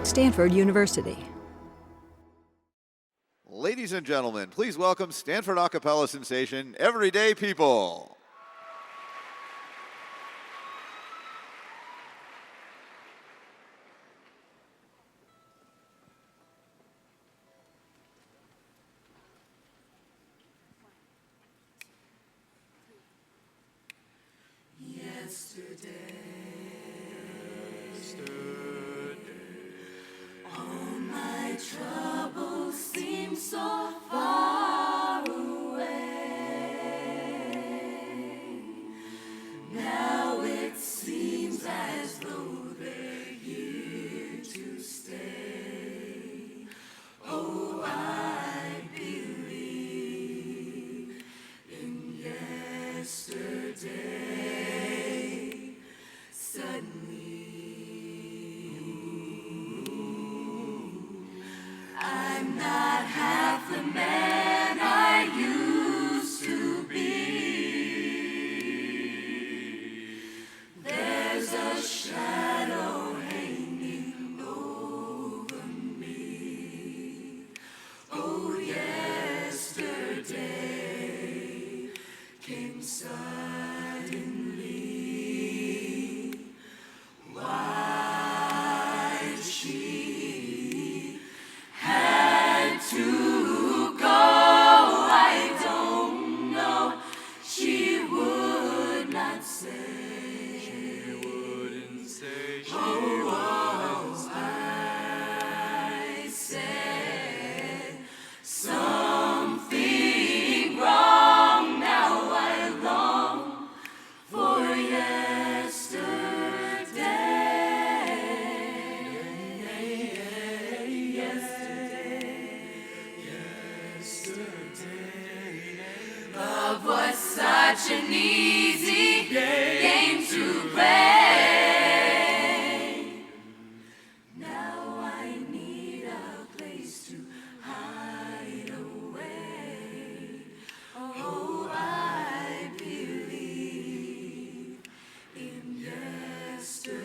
Stanford University. Ladies and gentlemen, please welcome Stanford a cappella sensation, Everyday People. So far away. Now it seems as though they're here to stay. Oh, I believe in yesterday. Suddenly, I'm not half the man I used to be. There's a shadow hanging over me. Oh, yesterday came suddenly. Why she had to go, I don't know. She would not say. She wouldn't say. She wouldn't say. I said something wrong. Now I long for Love was such an easy game to play. Now I need a place to hide away. Oh, I believe in yesterday.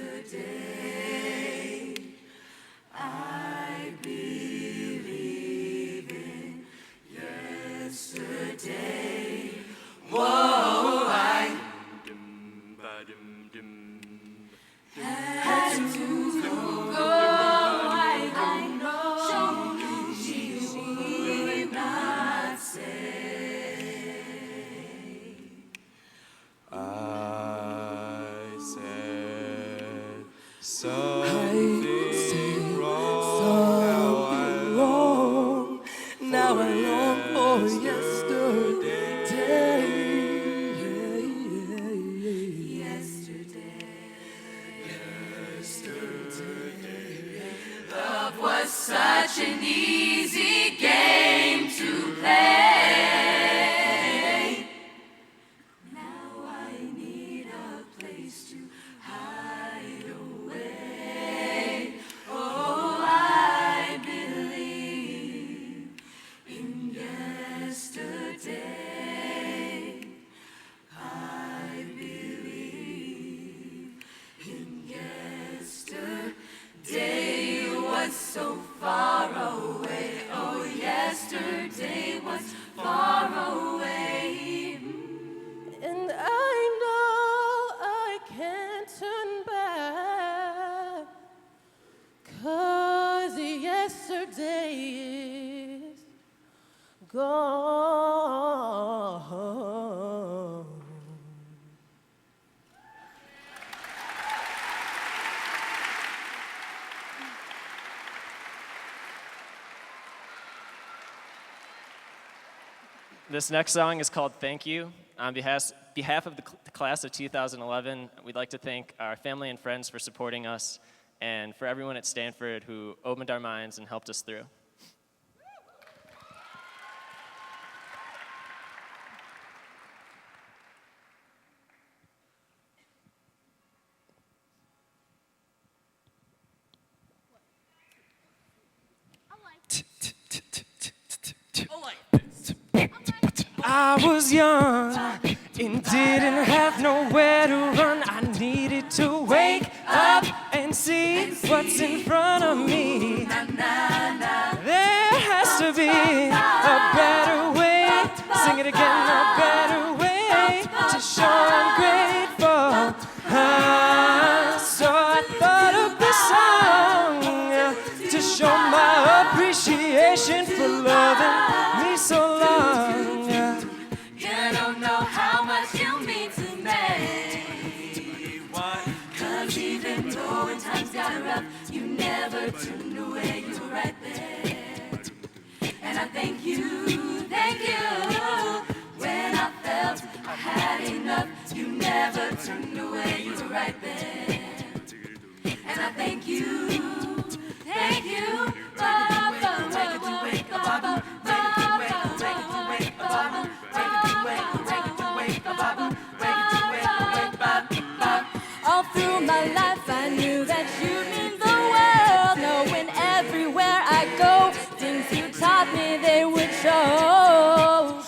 I believe in yesterday. Whoa, I had to go. I don't know. She would not say. I said something wrong. Now I long for yesterday. Love was such an easy game to play. Now I need a place to hide away. Oh, I believe in yesterday. I believe in yesterday was so far away. Oh, yesterday was far away. And I know I can't turn back, 'cause yesterday is gone. This next song is called Thank You. On behalf of the class of 2011, we'd like to thank our family and friends for supporting us, and for everyone at Stanford who opened our minds and helped us through. I was young and didn't have nowhere to run. I needed to wake up and can see what's in front of me. There has to be a better way. Sing it again, a better way to show I'm grateful. So I thought of this song to show my appreciation for loving me so long. You don't know how much you mean to me. Cause even though when times got rough, you never turned away, you were right there. And I thank you. When I felt I had enough, you never turned away, you were right there. And I thank you. All through my life I knew that you mean the world. Knowing everywhere I go, things you taught me they would show.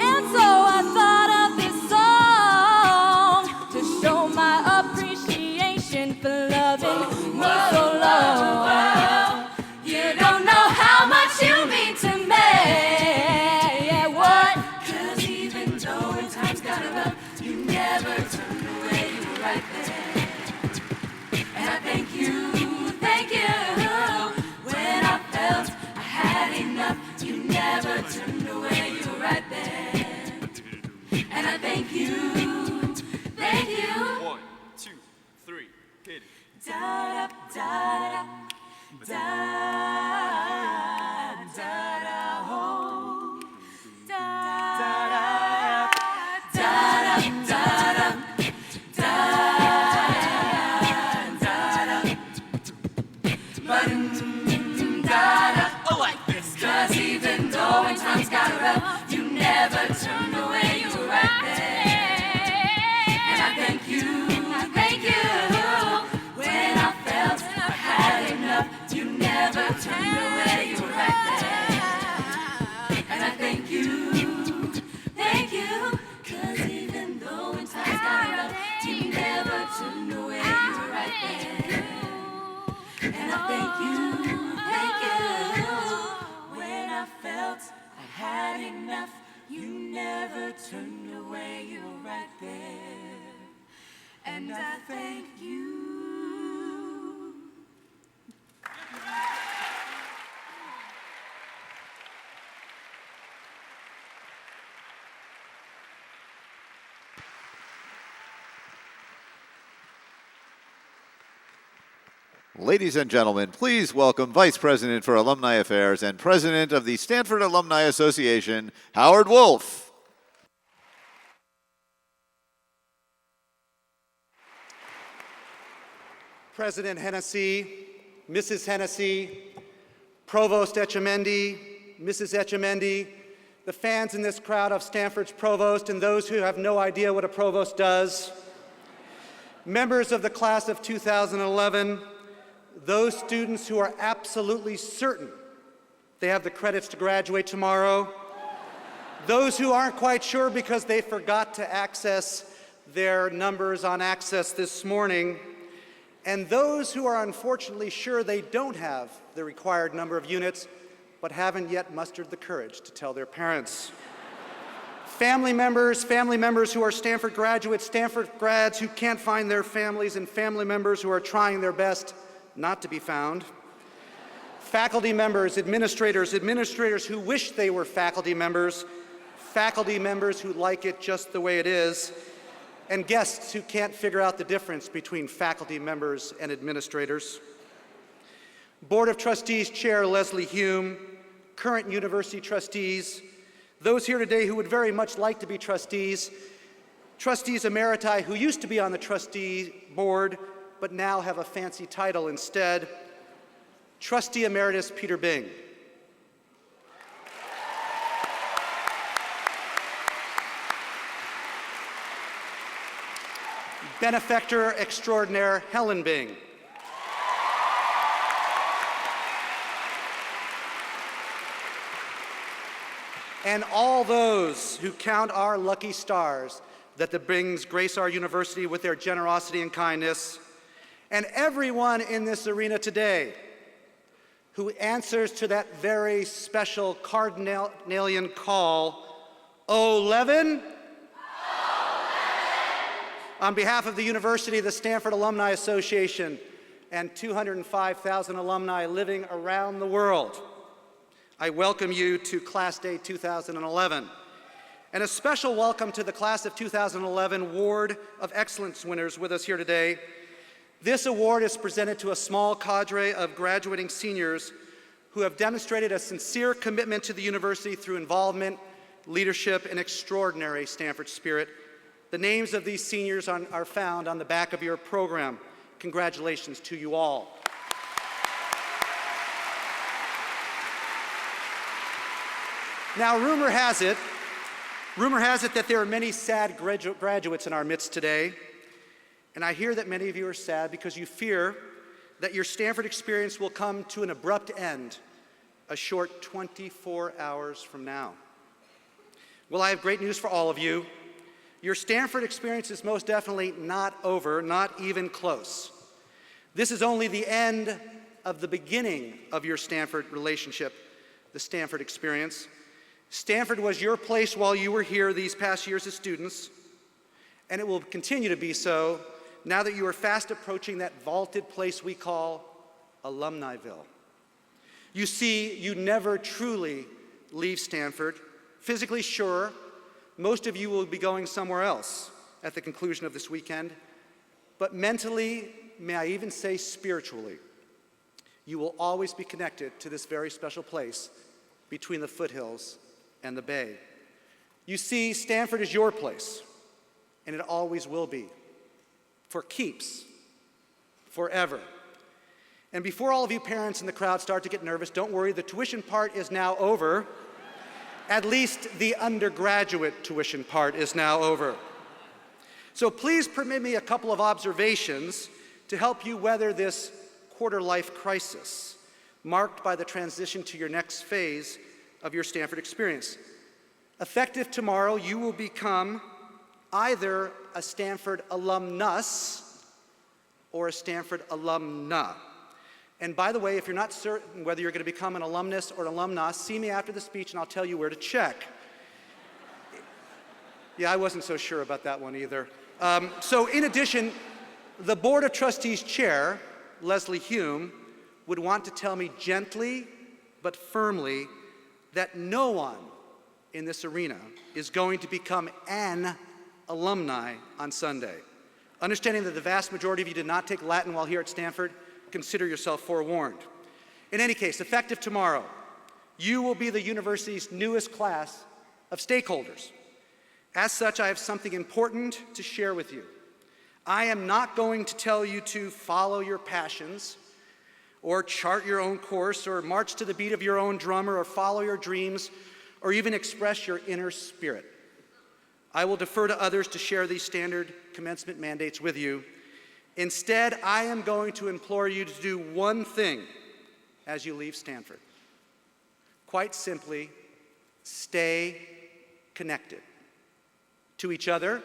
And so I thought of this song to show my appreciation for loving me so long. You don't know how much you mean to me. Yeah, what? Cause even though when times got rough, you never turned away, you were right there. And I thank you. When I felt I had enough, you never turned away, you were right there. And I thank you. 1, 2, 3, hit it. Da da da da da da ho. Da da da da da Oh, like this. Cause even though when times got rough, you never turned away, you were right there. And I thank you. When I felt I had enough, you never turned away, you were right there. And I thank you. Cause even though when times got rough, you never turned away, you were right there. And I thank you. When I felt I had enough, you never turned away, you were right there. And I thank you. Ladies and gentlemen, please welcome Vice President for Alumni Affairs and President of the Stanford Alumni Association, Howard Wolf. President Hennessy, Mrs. Hennessy, Provost Etcheverry, Mrs. Etcheverry, the fans in this crowd of Stanford's Provost and those who have no idea what a Provost does, members of the class of 2011, those students who are absolutely certain they have the credits to graduate tomorrow, those who aren't quite sure because they forgot to access their numbers on Access this morning, and those who are unfortunately sure they don't have the required number of units but haven't yet mustered the courage to tell their parents. Family members who are Stanford graduates, Stanford grads who can't find their families, and family members who are trying their best not to be found. Faculty members, administrators who wish they were faculty members who like it just the way it is, and guests who can't figure out the difference between faculty members and administrators. Board of Trustees Chair Leslie Hume, current university trustees, those here today who would very much like to be trustees, trustees emeriti who used to be on the trustee board but now have a fancy title instead, Trustee Emeritus Peter Bing. Benefactor Extraordinaire Helen Bing. and all those who count our lucky stars that brings grace our university with their generosity and kindness, and everyone in this arena today who answers to that very special cardinalian call, O Levin. On behalf of the university, the Stanford Alumni Association, and 205,000 alumni living around the world, I welcome you to Class Day 2011. And a special welcome to the Class of 2011 Award of Excellence winners with us here today. This award is presented to a small cadre of graduating seniors who have demonstrated a sincere commitment to the university through involvement, leadership, and extraordinary Stanford spirit. The names of these seniors are found on the back of your program. Congratulations to you all. Now, rumor has it that there are many sad graduates in our midst today. And I hear that many of you are sad because you fear that your Stanford experience will come to an abrupt end a short 24 hours from now. Well, I have great news for all of you. Your Stanford experience is most definitely not over, not even close. This is only the end of the beginning of your Stanford relationship, the Stanford experience. Stanford was your place while you were here these past years as students, and it will continue to be so now that you are fast approaching that vaulted place we call Alumniville. You see, you never truly leave Stanford. Physically, sure, most of you will be going somewhere else at the conclusion of this weekend, but mentally, may I even say spiritually, you will always be connected to this very special place between the foothills and the bay. You see, Stanford is your place, and it always will be, for keeps, forever. And before all of you parents in the crowd start to get nervous, don't worry, the tuition part is now over. At least the undergraduate tuition part is now over. So please permit me a couple of observations to help you weather this quarter-life crisis, marked by the transition to your next phase of your Stanford experience. Effective tomorrow, you will become either a Stanford alumnus or a Stanford alumna. And by the way, if you're not certain whether you're going to become an alumnus or an alumna, see me after the speech and I'll tell you where to check. Yeah, I wasn't so sure about that one either. So in addition, the Board of Trustees chair, Leslie Hume, would want to tell me gently but firmly that no one in this arena is going to become an alumni on Sunday. Understanding that the vast majority of you did not take Latin while here at Stanford, consider yourself forewarned. In any case, effective tomorrow, you will be the university's newest class of stakeholders. As such, I have something important to share with you. I am not going to tell you to follow your passions, or chart your own course, or march to the beat of your own drummer, or follow your dreams, or even express your inner spirit. I will defer to others to share these standard commencement mandates with you. Instead, I am going to implore you to do one thing as you leave Stanford. Quite simply, stay connected to each other,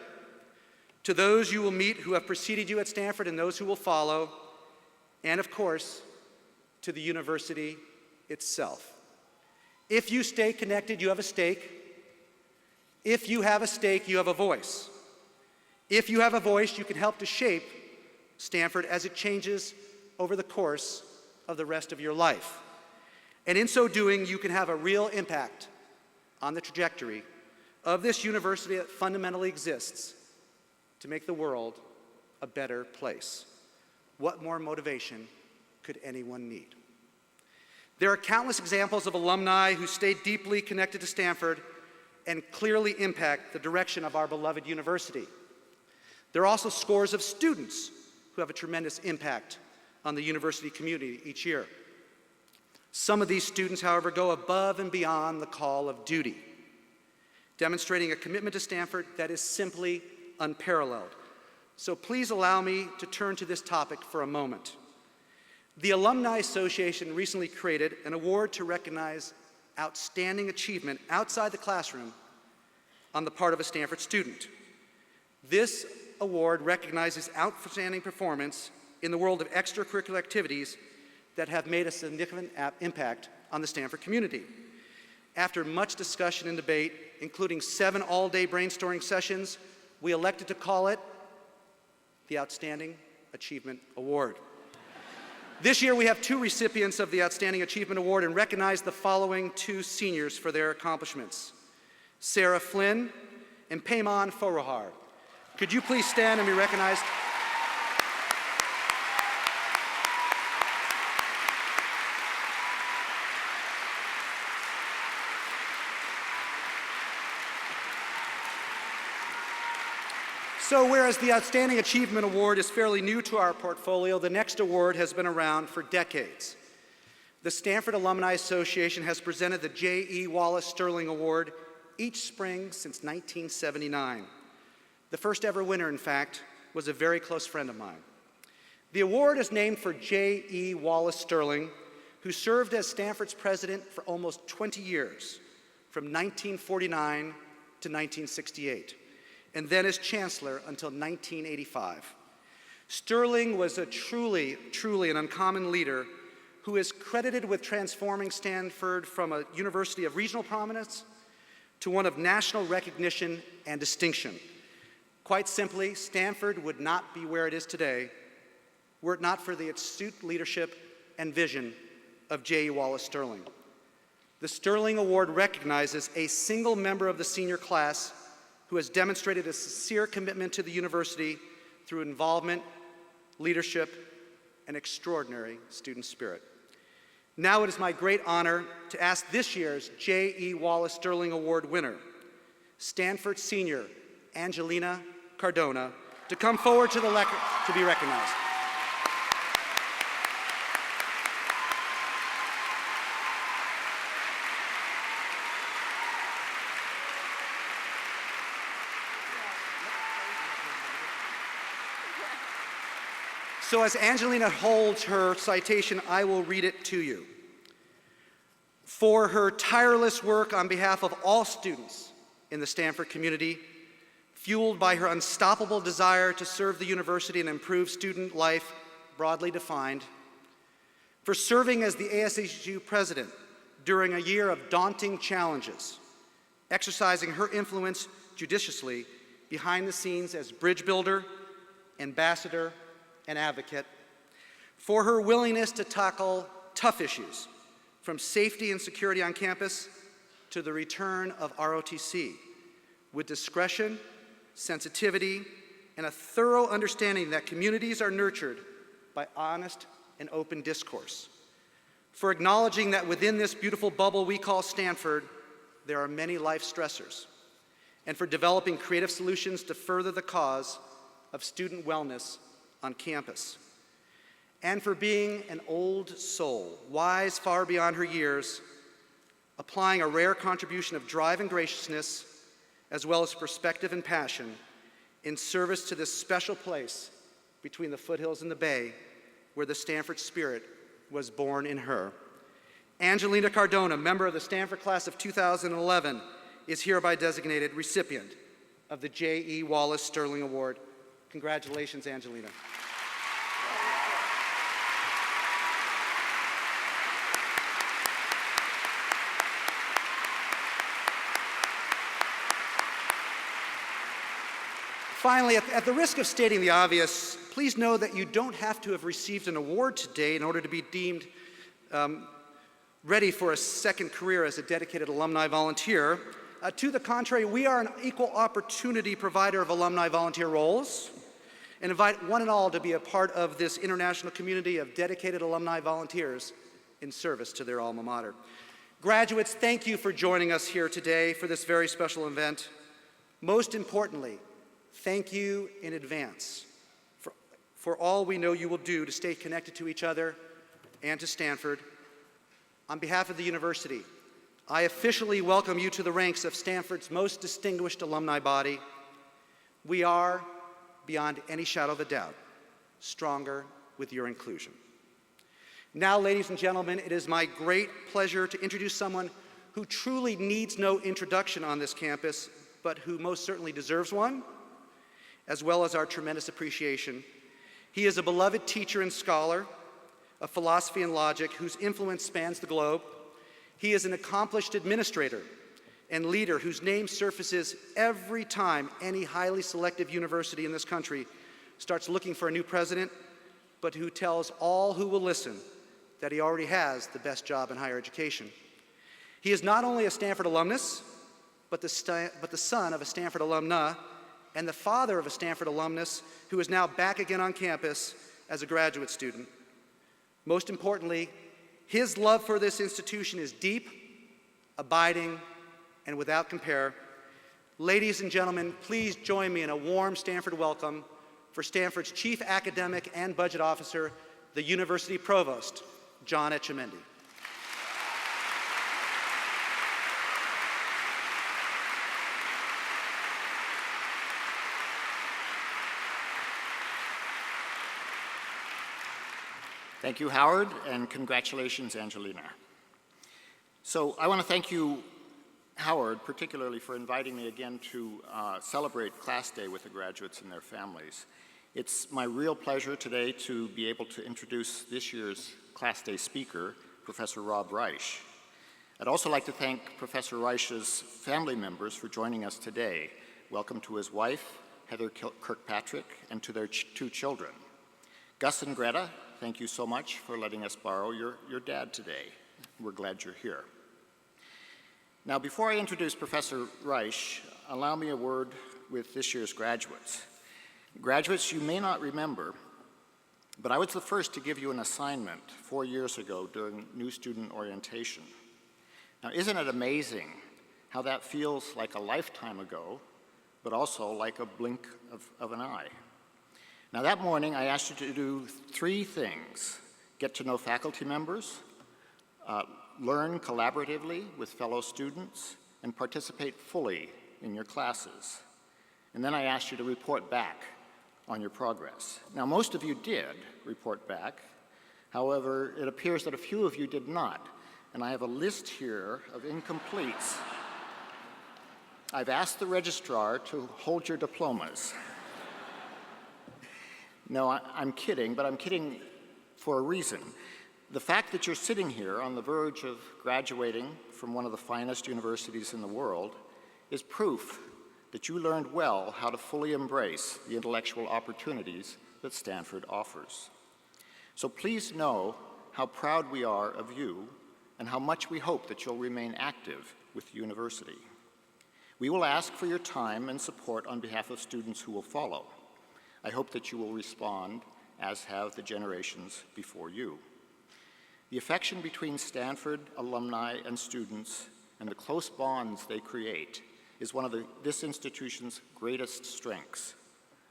to those you will meet who have preceded you at Stanford and those who will follow, and of course, to the university itself. If you stay connected, you have a stake. If you have a stake, you have a voice. If you have a voice, you can help to shape Stanford as it changes over the course of the rest of your life. And in so doing, you can have a real impact on the trajectory of this university that fundamentally exists to make the world a better place. What more motivation could anyone need? There are countless examples of alumni who stay deeply connected to Stanford and clearly impact the direction of our beloved university. There are also scores of students who have a tremendous impact on the university community each year. Some of these students, however, go above and beyond the call of duty, demonstrating a commitment to Stanford that is simply unparalleled. So please allow me to turn to this topic for a moment. The Alumni Association recently created an award to recognize outstanding achievement outside the classroom on the part of a Stanford student. This award recognizes outstanding performance in the world of extracurricular activities that have made a significant impact on the Stanford community. After much discussion and debate, including 7 all-day brainstorming sessions, we elected to call it the Outstanding Achievement Award. This year we have 2 recipients of the Outstanding Achievement Award and recognize the following 2 seniors for their accomplishments: Sarah Flynn and Payman Forohar. Could you please stand and be recognized? So whereas the Outstanding Achievement Award is fairly new to our portfolio, the next award has been around for decades. The Stanford Alumni Association has presented the J.E. Wallace Sterling Award each spring since 1979. The first ever winner, in fact, was a very close friend of mine. The award is named for J.E. Wallace Sterling, who served as Stanford's president for almost 20 years, from 1949 to 1968. And then as chancellor until 1985. Sterling was a truly an uncommon leader who is credited with transforming Stanford from a university of regional prominence to one of national recognition and distinction. Quite simply, Stanford would not be where it is today were it not for the astute leadership and vision of J.E. Wallace Sterling. The Sterling Award recognizes a single member of the senior class who has demonstrated a sincere commitment to the university through involvement, leadership, and extraordinary student spirit. Now it is my great honor to ask this year's J.E. Wallace Sterling Award winner, Stanford senior Angelina Cardona, to come forward to the lectern to be recognized. So as Angelina holds her citation, I will read it to you. For her tireless work on behalf of all students in the Stanford community, fueled by her unstoppable desire to serve the university and improve student life, broadly defined, for serving as the ASHU president during a year of daunting challenges, exercising her influence judiciously behind the scenes as bridge builder, ambassador, and advocate, for her willingness to tackle tough issues, from safety and security on campus to the return of ROTC, with discretion, sensitivity, and a thorough understanding that communities are nurtured by honest and open discourse, for acknowledging that within this beautiful bubble we call Stanford, there are many life stressors, and for developing creative solutions to further the cause of student wellness on campus, and for being an old soul, wise far beyond her years, applying a rare contribution of drive and graciousness, as well as perspective and passion, in service to this special place between the foothills and the bay, where the Stanford spirit was born in her. Angelina Cardona, member of the Stanford class of 2011, is hereby designated recipient of the J.E. Wallace Sterling Award. Congratulations, Angelina. Finally, at the risk of stating the obvious, please know that you don't have to have received an award today in order to be deemed ready for a second career as a dedicated alumni volunteer. To the contrary, we are an equal opportunity provider of alumni volunteer roles and invite one and all to be a part of this international community of dedicated alumni volunteers in service to their alma mater. Graduates, thank you for joining us here today for this very special event. Most importantly, thank you in advance for all we know you will do to stay connected to each other and to Stanford. On behalf of the university, I officially welcome you to the ranks of Stanford's most distinguished alumni body. We are, beyond any shadow of a doubt, stronger with your inclusion. Now, ladies and gentlemen, it is my great pleasure to introduce someone who truly needs no introduction on this campus, but who most certainly deserves one, as well as our tremendous appreciation. He is a beloved teacher and scholar of philosophy and logic whose influence spans the globe. He is an accomplished administrator and leader whose name surfaces every time any highly selective university in this country starts looking for a new president, but who tells all who will listen that he already has the best job in higher education. He is not only a Stanford alumnus, but the son of a Stanford alumna and the father of a Stanford alumnus who is now back again on campus as a graduate student. Most importantly, his love for this institution is deep, abiding, and without compare. Ladies and gentlemen, please join me in a warm Stanford welcome for Stanford's Chief Academic and Budget Officer, the University Provost, John Etcheverry. Thank you, Howard, and congratulations, Angelina. So I want to thank you, Howard, particularly for inviting me again to celebrate Class Day with the graduates and their families. It's my real pleasure today to be able to introduce this year's Class Day speaker, Professor Rob Reich. I'd also like to thank Professor Reich's family members for joining us today. Welcome to his wife, Heather Kirkpatrick, and to their two children. Gus and Greta, thank you so much for letting us borrow your dad today. We're glad you're here. Now, before I introduce Professor Reich, allow me a word with this year's graduates. Graduates, you may not remember, but I was the first to give you an assignment 4 years ago during new student orientation. Now, isn't it amazing how that feels like a lifetime ago, but also like a blink of an eye? Now, that morning, I asked you to do 3 things: get to know faculty members, learn collaboratively with fellow students, and participate fully in your classes. And then I asked you to report back on your progress. Now, most of you did report back. However, it appears that a few of you did not, and I have a list here of incompletes. I've asked the registrar to hold your diplomas. No, I'm kidding, but I'm kidding for a reason. The fact that you're sitting here on the verge of graduating from one of the finest universities in the world is proof that you learned well how to fully embrace the intellectual opportunities that Stanford offers. So please know how proud we are of you and how much we hope that you'll remain active with the university. We will ask for your time and support on behalf of students who will follow. I hope that you will respond, as have the generations before you. The affection between Stanford alumni and students and the close bonds they create is one of this institution's greatest strengths.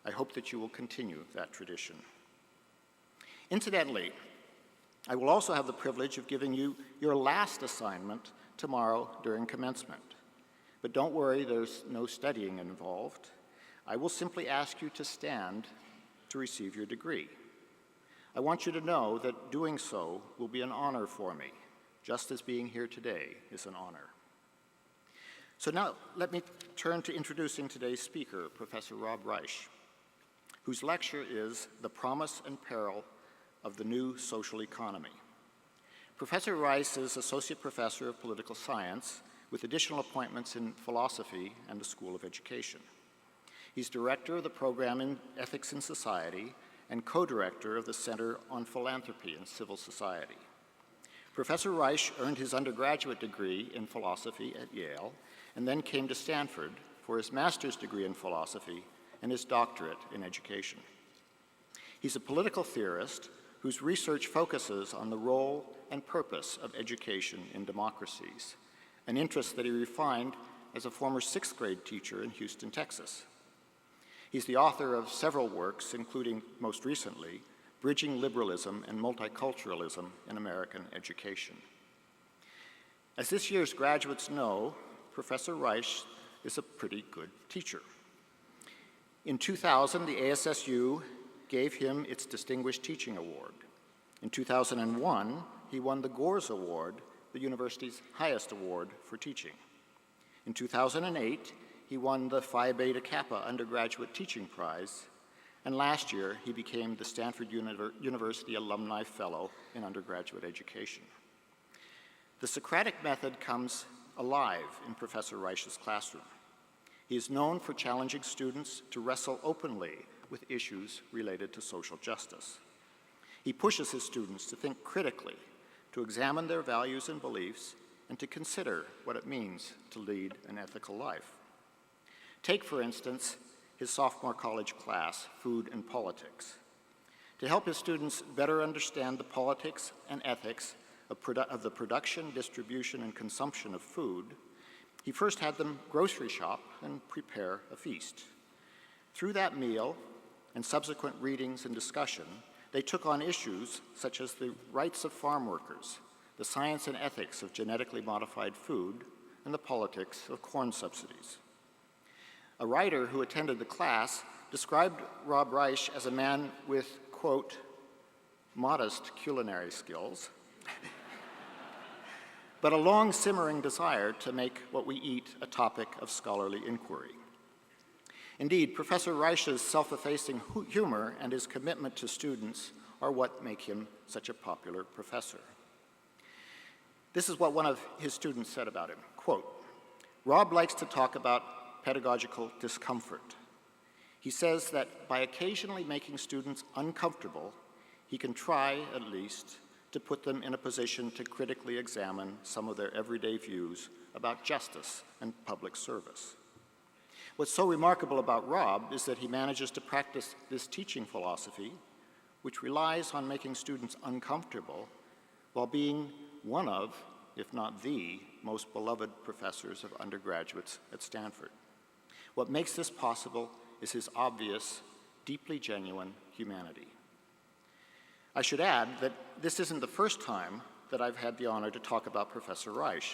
I hope that you will continue that tradition. Incidentally, I will also have the privilege of giving you your last assignment tomorrow during commencement. But don't worry, there's no studying involved. I will simply ask you to stand to receive your degree. I want you to know that doing so will be an honor for me, just as being here today is an honor. So now let me turn to introducing today's speaker, Professor Rob Reich, whose lecture is The Promise and Peril of the New Social Economy. Professor Reich is Associate Professor of Political Science with additional appointments in philosophy and the School of Education. He's director of the program in Ethics in Society and co-director of the Center on Philanthropy and Civil Society. Professor Reich earned his undergraduate degree in philosophy at Yale and then came to Stanford for his master's degree in philosophy and his doctorate in education. He's a political theorist whose research focuses on the role and purpose of education in democracies, an interest that he refined as a former 6th grade teacher in Houston, Texas. He's the author of several works, including, most recently, Bridging Liberalism and Multiculturalism in American Education. As this year's graduates know, Professor Reich is a pretty good teacher. In 2000, the ASSU gave him its Distinguished Teaching Award. In 2001, he won the Gores Award the university's highest award for teaching. In 2008, he won the Phi Beta Kappa Undergraduate Teaching Prize, and last year he became the Stanford University Alumni Fellow in undergraduate education. The Socratic method comes alive in Professor Reich's classroom. He is known for challenging students to wrestle openly with issues related to social justice. He pushes his students to think critically, to examine their values and beliefs, and to consider what it means to lead an ethical life. Take, for instance, his sophomore college class, Food and Politics. To help his students better understand the politics and ethics of the production, distribution, and consumption of food, he first had them grocery shop and prepare a feast. Through that meal and subsequent readings and discussion, they took on issues such as the rights of farm workers, the science and ethics of genetically modified food, and the politics of corn subsidies. A writer who attended the class described Rob Reich as a man with, quote, modest culinary skills, but a long simmering desire to make what we eat a topic of scholarly inquiry. Indeed, Professor Reich's self-effacing humor and his commitment to students are what make him such a popular professor. This is what one of his students said about him, quote, Rob likes to talk about pedagogical discomfort. He says that by occasionally making students uncomfortable, he can try, at least, to put them in a position to critically examine some of their everyday views about justice and public service. What's so remarkable about Rob is that he manages to practice this teaching philosophy, which relies on making students uncomfortable, while being one of, if not the, most beloved professors of undergraduates at Stanford. What makes this possible is his obvious, deeply genuine humanity. I should add that this isn't the first time that I've had the honor to talk about Professor Reich.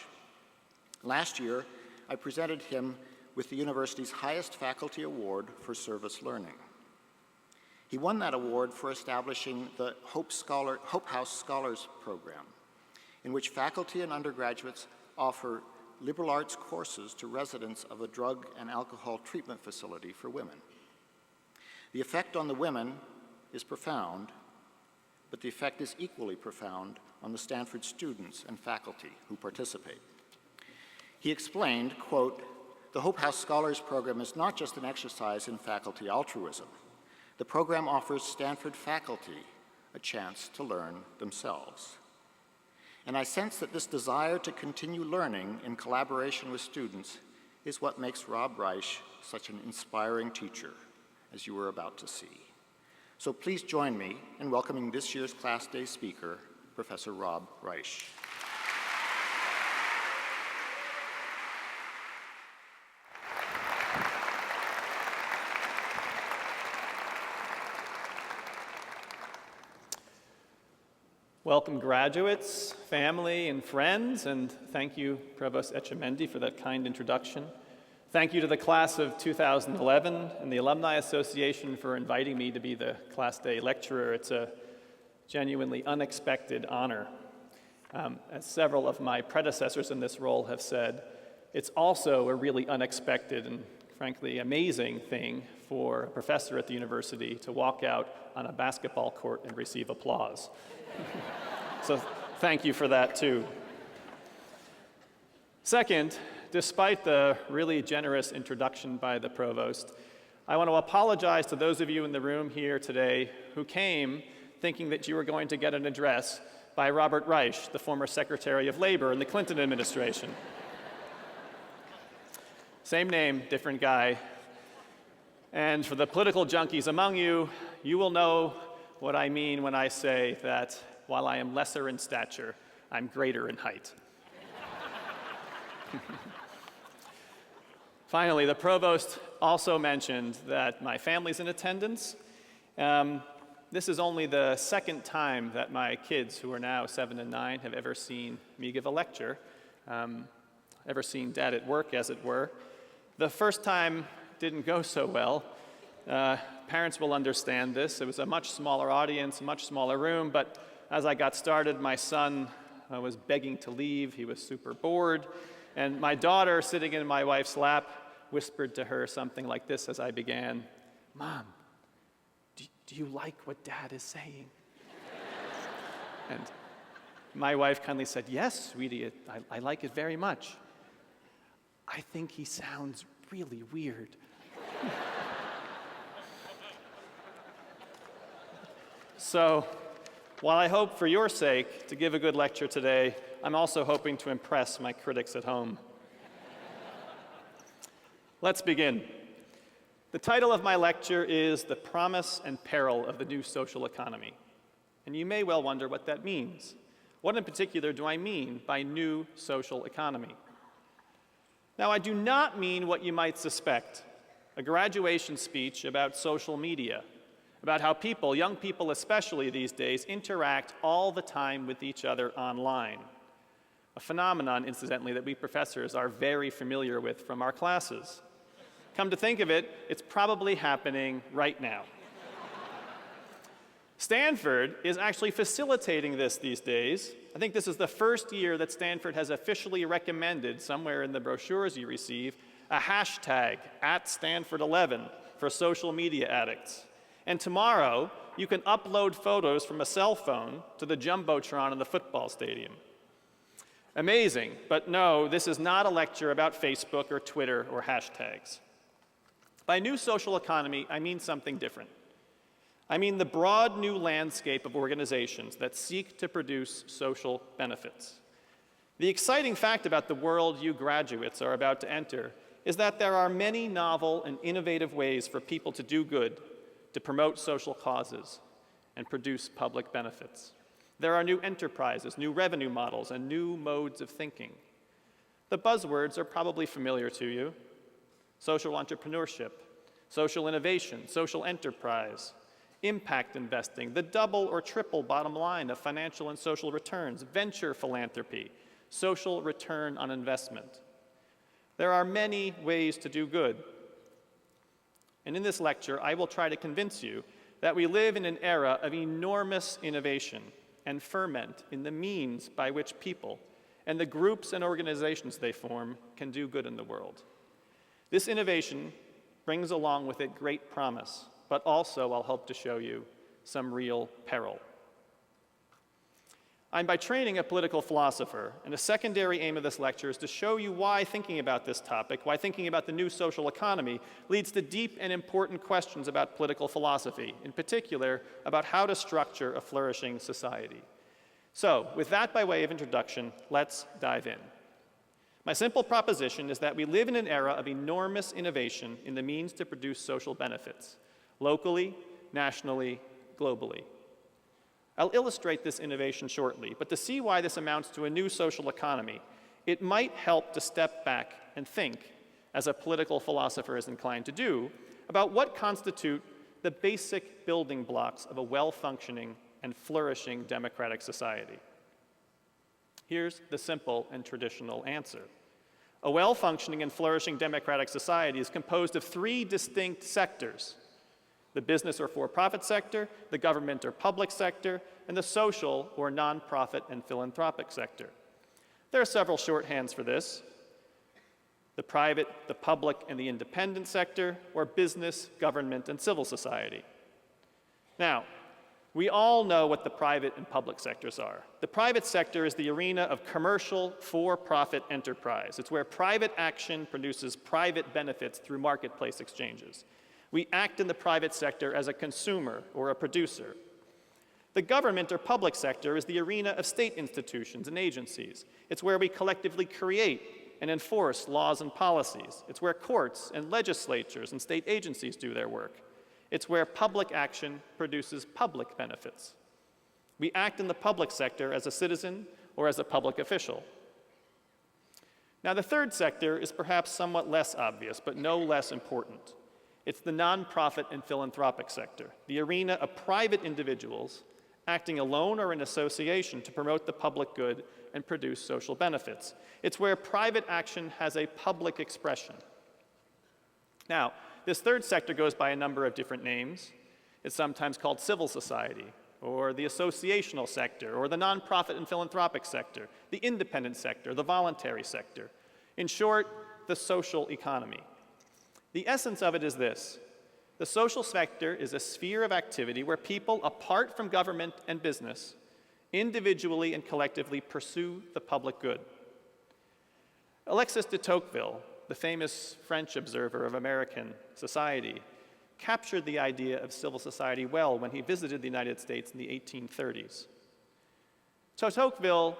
Last year, I presented him with the university's highest faculty award for service learning. He won that award for establishing the Hope House Scholars Program, in which faculty and undergraduates offer liberal arts courses to residents of a drug and alcohol treatment facility for women. The effect on the women is profound, but the effect is equally profound on the Stanford students and faculty who participate. He explained, quote, the Hope House Scholars Program is not just an exercise in faculty altruism. The program offers Stanford faculty a chance to learn themselves. And I sense that this desire to continue learning in collaboration with students is what makes Rob Reich such an inspiring teacher, as you were about to see. So please join me in welcoming this year's Class Day speaker, Professor Rob Reich. Welcome graduates, family, and friends, and thank you, Provost Etcheverry, for that kind introduction. Thank you to the class of 2011 and the Alumni Association for inviting me to be the Class Day lecturer. It's a genuinely unexpected honor. As several of my predecessors in this role have said, it's also a really unexpected and frankly amazing thing for a professor at the university to walk out on a basketball court and receive applause. So thank you for that too. Second, despite the really generous introduction by the provost, I want to apologize to those of you in the room here today who came thinking that you were going to get an address by Robert Reich, the former Secretary of Labor in the Clinton administration. Same name, different guy. And for the political junkies among you, you will know what I mean when I say that while I am lesser in stature, I'm greater in height. Finally, the provost also mentioned that my family's in attendance. This is only the second time that my kids, who are now 7 and 9, have ever seen me give a lecture, ever seen Dad at work, as it were. The first time didn't go so well. Parents will understand this. It was a much smaller audience, a much smaller room, but as I got started, my son was begging to leave. He was super bored. And my daughter, sitting in my wife's lap, whispered to her something like this as I began, "Mom, do you like what Dad is saying?" And my wife kindly said, "Yes, sweetie, I like it very much. I think he sounds really weird." So, while I hope for your sake to give a good lecture today, I'm also hoping to impress my critics at home. Let's begin. The title of my lecture is The Promise and Peril of the New Social Economy. And you may well wonder what that means. What in particular do I mean by new social economy? Now, I do not mean what you might suspect, a graduation speech about social media, about how people, young people especially these days, interact all the time with each other online. A phenomenon, incidentally, that we professors are very familiar with from our classes. Come to think of it, it's probably happening right now. Stanford is actually facilitating this these days. I think this is the first year that Stanford has officially recommended, somewhere in the brochures you receive, a hashtag @Stanford11 for social media addicts. And tomorrow, you can upload photos from a cell phone to the Jumbotron in the football stadium. Amazing, but no, this is not a lecture about Facebook or Twitter or hashtags. By new social economy, I mean something different. I mean the broad new landscape of organizations that seek to produce social benefits. The exciting fact about the world you graduates are about to enter is that there are many novel and innovative ways for people to do good, to promote social causes, and produce public benefits. There are new enterprises, new revenue models, and new modes of thinking. The buzzwords are probably familiar to you: social entrepreneurship, social innovation, social enterprise, impact investing, the double or triple bottom line of financial and social returns, venture philanthropy, social return on investment. There are many ways to do good. And in this lecture, I will try to convince you that we live in an era of enormous innovation and ferment in the means by which people and the groups and organizations they form can do good in the world. This innovation brings along with it great promise, but also, I'll hope to show you, some real peril. I'm by training a political philosopher, and a secondary aim of this lecture is to show you why thinking about this topic, why thinking about the new social economy, leads to deep and important questions about political philosophy, in particular, about how to structure a flourishing society. So, with that by way of introduction, let's dive in. My simple proposition is that we live in an era of enormous innovation in the means to produce social benefits, locally, nationally, globally. I'll illustrate this innovation shortly, but to see why this amounts to a new social economy, it might help to step back and think, as a political philosopher is inclined to do, about what constitute the basic building blocks of a well-functioning and flourishing democratic society. Here's the simple and traditional answer. A well-functioning and flourishing democratic society is composed of three distinct sectors: the business or for-profit sector, the government or public sector, and the social or nonprofit and philanthropic sector. There are several shorthands for this: the private, the public, and the independent sector, or business, government, and civil society. Now, we all know what the private and public sectors are. The private sector is the arena of commercial, for-profit enterprise. It's where private action produces private benefits through marketplace exchanges. We act in the private sector as a consumer or a producer. The government or public sector is the arena of state institutions and agencies. It's where we collectively create and enforce laws and policies. It's where courts and legislatures and state agencies do their work. It's where public action produces public benefits. We act in the public sector as a citizen or as a public official. Now, the third sector is perhaps somewhat less obvious, but no less important. It's the nonprofit and philanthropic sector, the arena of private individuals acting alone or in association to promote the public good and produce social benefits. It's where private action has a public expression. Now, this third sector goes by a number of different names. It's sometimes called civil society, or the associational sector, or the nonprofit and philanthropic sector, the independent sector, the voluntary sector. In short, the social economy. The essence of it is this. The social sector is a sphere of activity where people, apart from government and business, individually and collectively pursue the public good. Alexis de Tocqueville, the famous French observer of American society, captured the idea of civil society well when he visited the United States in the 1830s. Tocqueville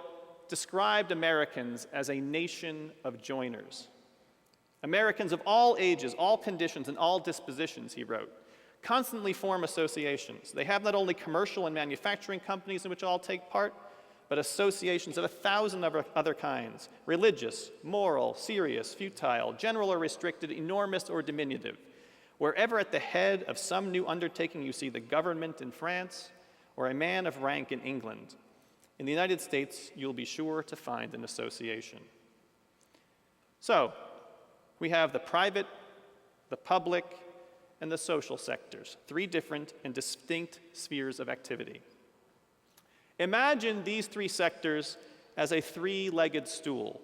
described Americans as a nation of joiners. Americans of all ages, all conditions, and all dispositions, he wrote, constantly form associations. They have not only commercial and manufacturing companies in which all take part, but associations of 1,000 other kinds, religious, moral, serious, futile, general or restricted, enormous or diminutive. Wherever at the head of some new undertaking you see the government in France or a man of rank in England, in the United States you'll be sure to find an association. So, we have the private, the public, and the social sectors, 3 different and distinct spheres of activity. Imagine these 3 sectors as a 3-legged stool.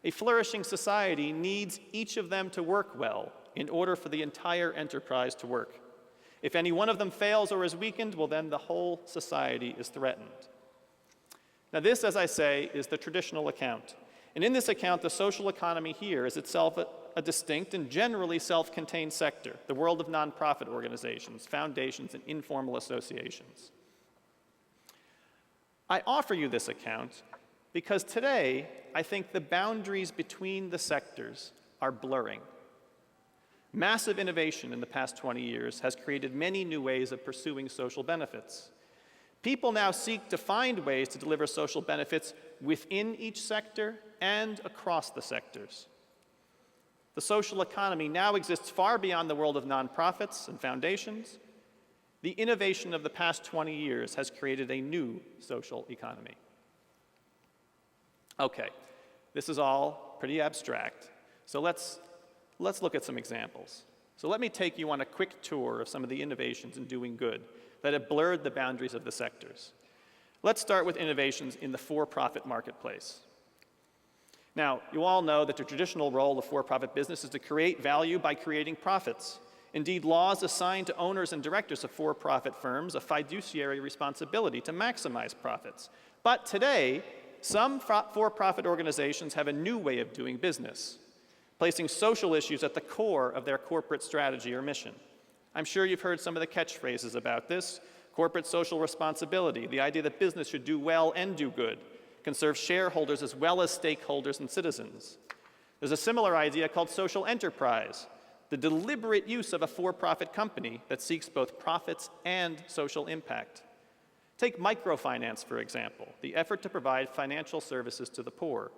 A flourishing society needs each of them to work well in order for the entire enterprise to work. If any one of them fails or is weakened, well, then the whole society is threatened. Now this, as I say, is the traditional account. And in this account, the social economy here is itself a distinct and generally self-contained sector, the world of nonprofit organizations, foundations, and informal associations. I offer you this account because today, I think the boundaries between the sectors are blurring. Massive innovation in the past 20 years has created many new ways of pursuing social benefits. People now seek to find ways to deliver social benefits within each sector and across the sectors. The social economy now exists far beyond the world of nonprofits and foundations. The innovation of the past 20 years has created a new social economy. Okay, this is all pretty abstract, so let's look at some examples. So let me take you on a quick tour of some of the innovations in doing good that have blurred the boundaries of the sectors. Let's start with innovations in the for-profit marketplace. Now, you all know that the traditional role of for-profit business is to create value by creating profits. Indeed, laws assign to owners and directors of for-profit firms a fiduciary responsibility to maximize profits. But today, some for-profit organizations have a new way of doing business, placing social issues at the core of their corporate strategy or mission. I'm sure you've heard some of the catchphrases about this. Corporate social responsibility, the idea that business should do well and do good, can serve shareholders as well as stakeholders and citizens. There's a similar idea called social enterprise, the deliberate use of a for-profit company that seeks both profits and social impact. Take microfinance, for example, the effort to provide financial services to the poor.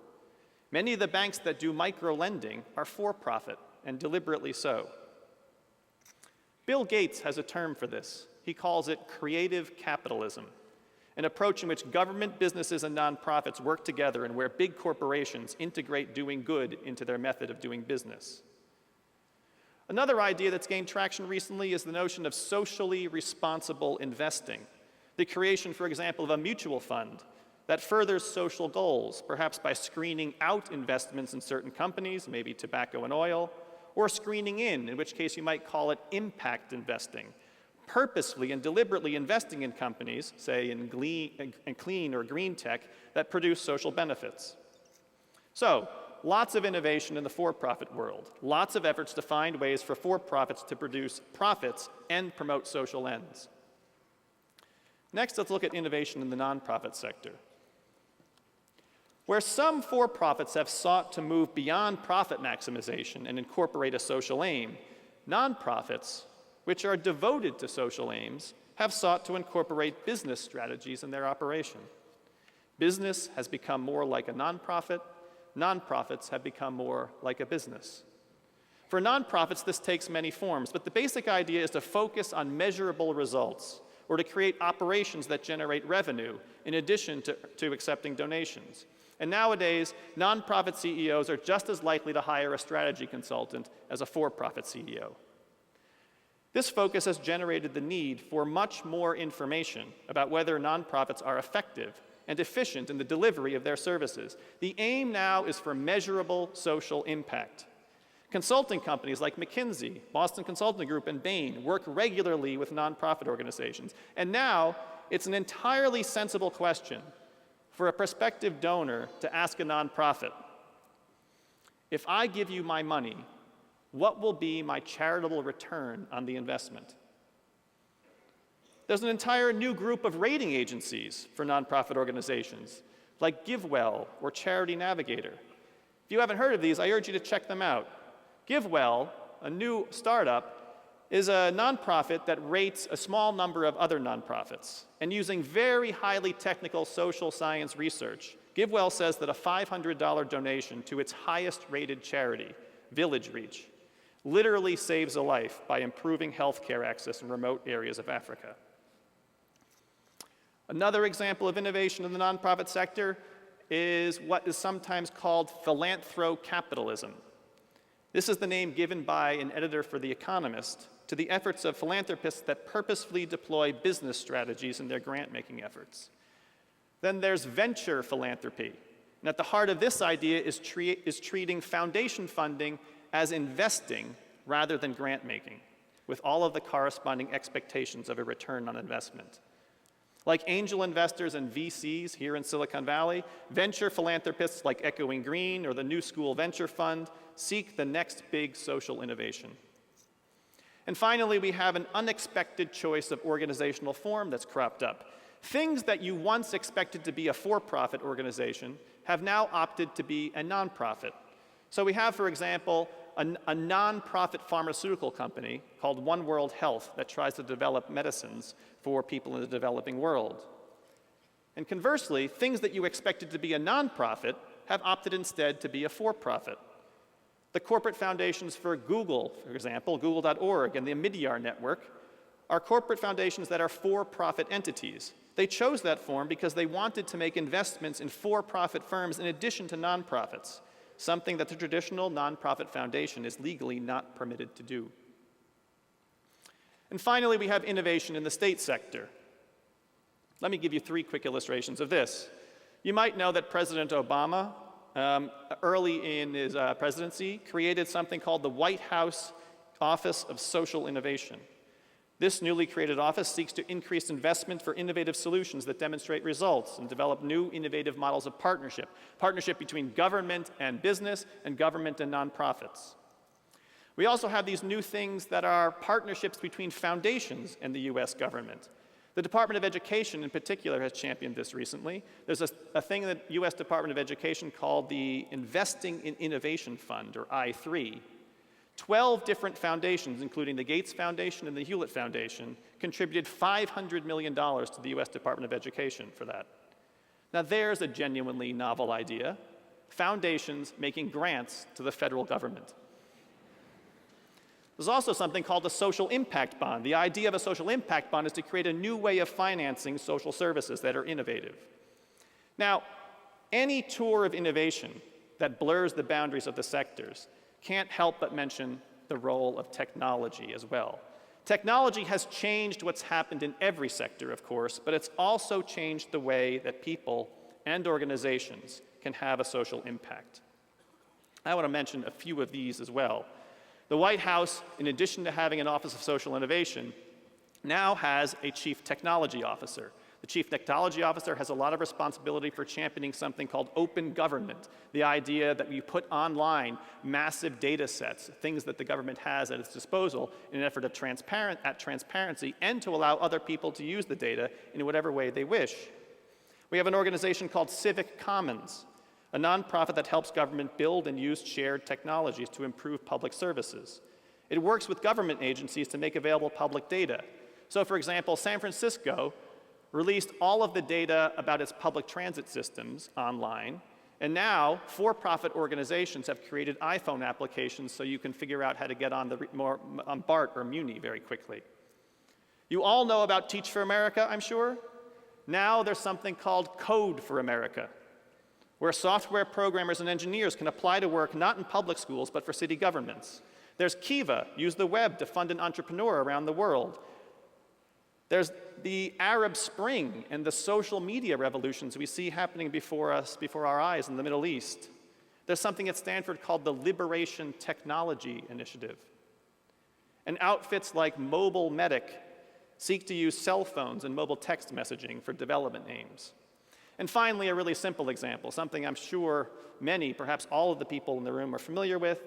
Many of the banks that do micro-lending are for-profit, and deliberately so. Bill Gates has a term for this. He calls it creative capitalism, an approach in which government, businesses, and nonprofits work together and where big corporations integrate doing good into their method of doing business. Another idea that's gained traction recently is the notion of socially responsible investing. The creation, for example, of a mutual fund that furthers social goals, perhaps by screening out investments in certain companies, maybe tobacco and oil, or screening in which case you might call it impact investing, purposefully and deliberately investing in companies, say in clean or green tech, that produce social benefits. So, lots of innovation in the for-profit world, lots of efforts to find ways for for-profits to produce profits and promote social ends. Next, let's look at innovation in the nonprofit sector. Where some for-profits have sought to move beyond profit maximization and incorporate a social aim, nonprofits, which are devoted to social aims, have sought to incorporate business strategies in their operation. Business has become more like a nonprofit. Nonprofits have become more like a business. For nonprofits, this takes many forms, but the basic idea is to focus on measurable results or to create operations that generate revenue in addition to accepting donations. And nowadays, nonprofit CEOs are just as likely to hire a strategy consultant as a for-profit CEO. This focus has generated the need for much more information about whether nonprofits are effective and efficient in the delivery of their services. The aim now is for measurable social impact. Consulting companies like McKinsey, Boston Consulting Group, and Bain work regularly with nonprofit organizations. And now it's an entirely sensible question for a prospective donor to ask a nonprofit, if I give you my money, what will be my charitable return on the investment? There's an entire new group of rating agencies for nonprofit organizations, like GiveWell or Charity Navigator. If you haven't heard of these, I urge you to check them out. GiveWell, a new startup, is a nonprofit that rates a small number of other nonprofits. And using very highly technical social science research, GiveWell says that a $500 donation to its highest rated charity, Village Reach, literally saves a life by improving healthcare access in remote areas of Africa. Another example of innovation in the nonprofit sector is what is sometimes called philanthrocapitalism. This is the name given by an editor for The Economist to the efforts of philanthropists that purposefully deploy business strategies in their grant-making efforts. Then there's venture philanthropy. And at the heart of this idea is treating foundation funding as investing rather than grant-making, with all of the corresponding expectations of a return on investment. Like angel investors and VCs here in Silicon Valley, venture philanthropists like Echoing Green or the New School Venture Fund seek the next big social innovation. And finally, we have an unexpected choice of organizational form that's cropped up. Things that you once expected to be a for-profit organization have now opted to be a nonprofit. So we have, for example, a nonprofit pharmaceutical company called One World Health that tries to develop medicines for people in the developing world. And conversely, things that you expected to be a nonprofit have opted instead to be a for-profit. The corporate foundations for Google, for example, Google.org and the Omidyar Network, are corporate foundations that are for-profit entities. They chose that form because they wanted to make investments in for-profit firms in addition to nonprofits, something that the traditional nonprofit foundation is legally not permitted to do. And finally, we have innovation in the state sector. Let me give you 3 quick illustrations of this. You might know that President Obama, early in his presidency, created something called the White House Office of Social Innovation. This newly created office seeks to increase investment for innovative solutions that demonstrate results and develop new innovative models of partnership between government and business and government and nonprofits. We also have these new things that are partnerships between foundations and the US government. The Department of Education in particular has championed this recently. There's a thing in the US Department of Education called the Investing in Innovation Fund, or I3. 12 different foundations, including the Gates Foundation and the Hewlett Foundation, contributed $500 million to the US Department of Education for that. Now there's a genuinely novel idea: foundations making grants to the federal government. There's also something called a social impact bond. The idea of a social impact bond is to create a new way of financing social services that are innovative. Now, any tour of innovation that blurs the boundaries of the sectors can't help but mention the role of technology as well. Technology has changed what's happened in every sector, of course, but it's also changed the way that people and organizations can have a social impact. I want to mention a few of these as well. The White House, in addition to having an Office of Social Innovation, now has a Chief Technology Officer. The Chief Technology Officer has a lot of responsibility for championing something called open government, the idea that we put online massive data sets, things that the government has at its disposal in an effort of transparency and to allow other people to use the data in whatever way they wish. We have an organization called Civic Commons, a nonprofit that helps government build and use shared technologies to improve public services. It works with government agencies to make available public data. So, for example, San Francisco released all of the data about its public transit systems online, and now for-profit organizations have created iPhone applications so you can figure out how to get on BART or Muni very quickly. You all know about Teach for America, I'm sure? Now there's something called Code for America, where software programmers and engineers can apply to work not in public schools, but for city governments. There's Kiva, use the web to fund an entrepreneur around the world. There's the Arab Spring and the social media revolutions we see happening before us, before our eyes in the Middle East. There's something at Stanford called the Liberation Technology Initiative. And outfits like Mobile Medic seek to use cell phones and mobile text messaging for development aims. And finally, a really simple example, something I'm sure many, perhaps all of the people in the room are familiar with.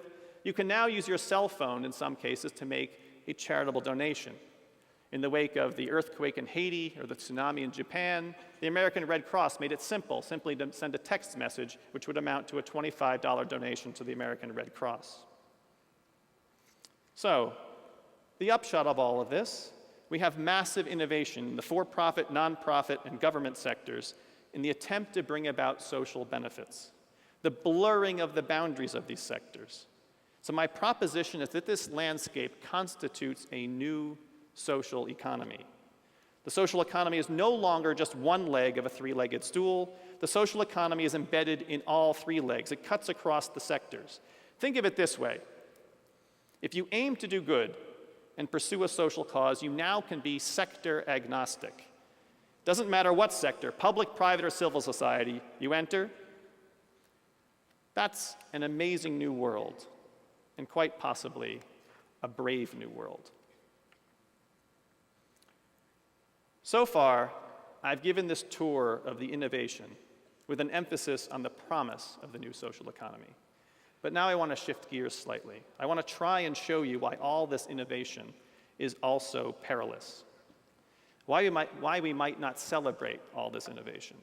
You can now use your cell phone in some cases to make a charitable donation. In the wake of the earthquake in Haiti or the tsunami in Japan, the American Red Cross made it simple, simply to send a text message which would amount to a $25 donation to the American Red Cross. So, the upshot of all of this, we have massive innovation in the for-profit, nonprofit, and government sectors in the attempt to bring about social benefits, the blurring of the boundaries of these sectors. So my proposition is that this landscape constitutes a new social economy. The social economy is no longer just one leg of a three-legged stool. The social economy is embedded in all three legs. It cuts across the sectors. Think of it this way. If you aim to do good and pursue a social cause, you now can be sector agnostic. Doesn't matter what sector, public, private, or civil society you enter. That's an amazing new world, and quite possibly a brave new world. So far, I've given this tour of the innovation with an emphasis on the promise of the new social economy. But now I want to shift gears slightly. I want to try and show you why all this innovation is also perilous. Why we might not celebrate all this innovation.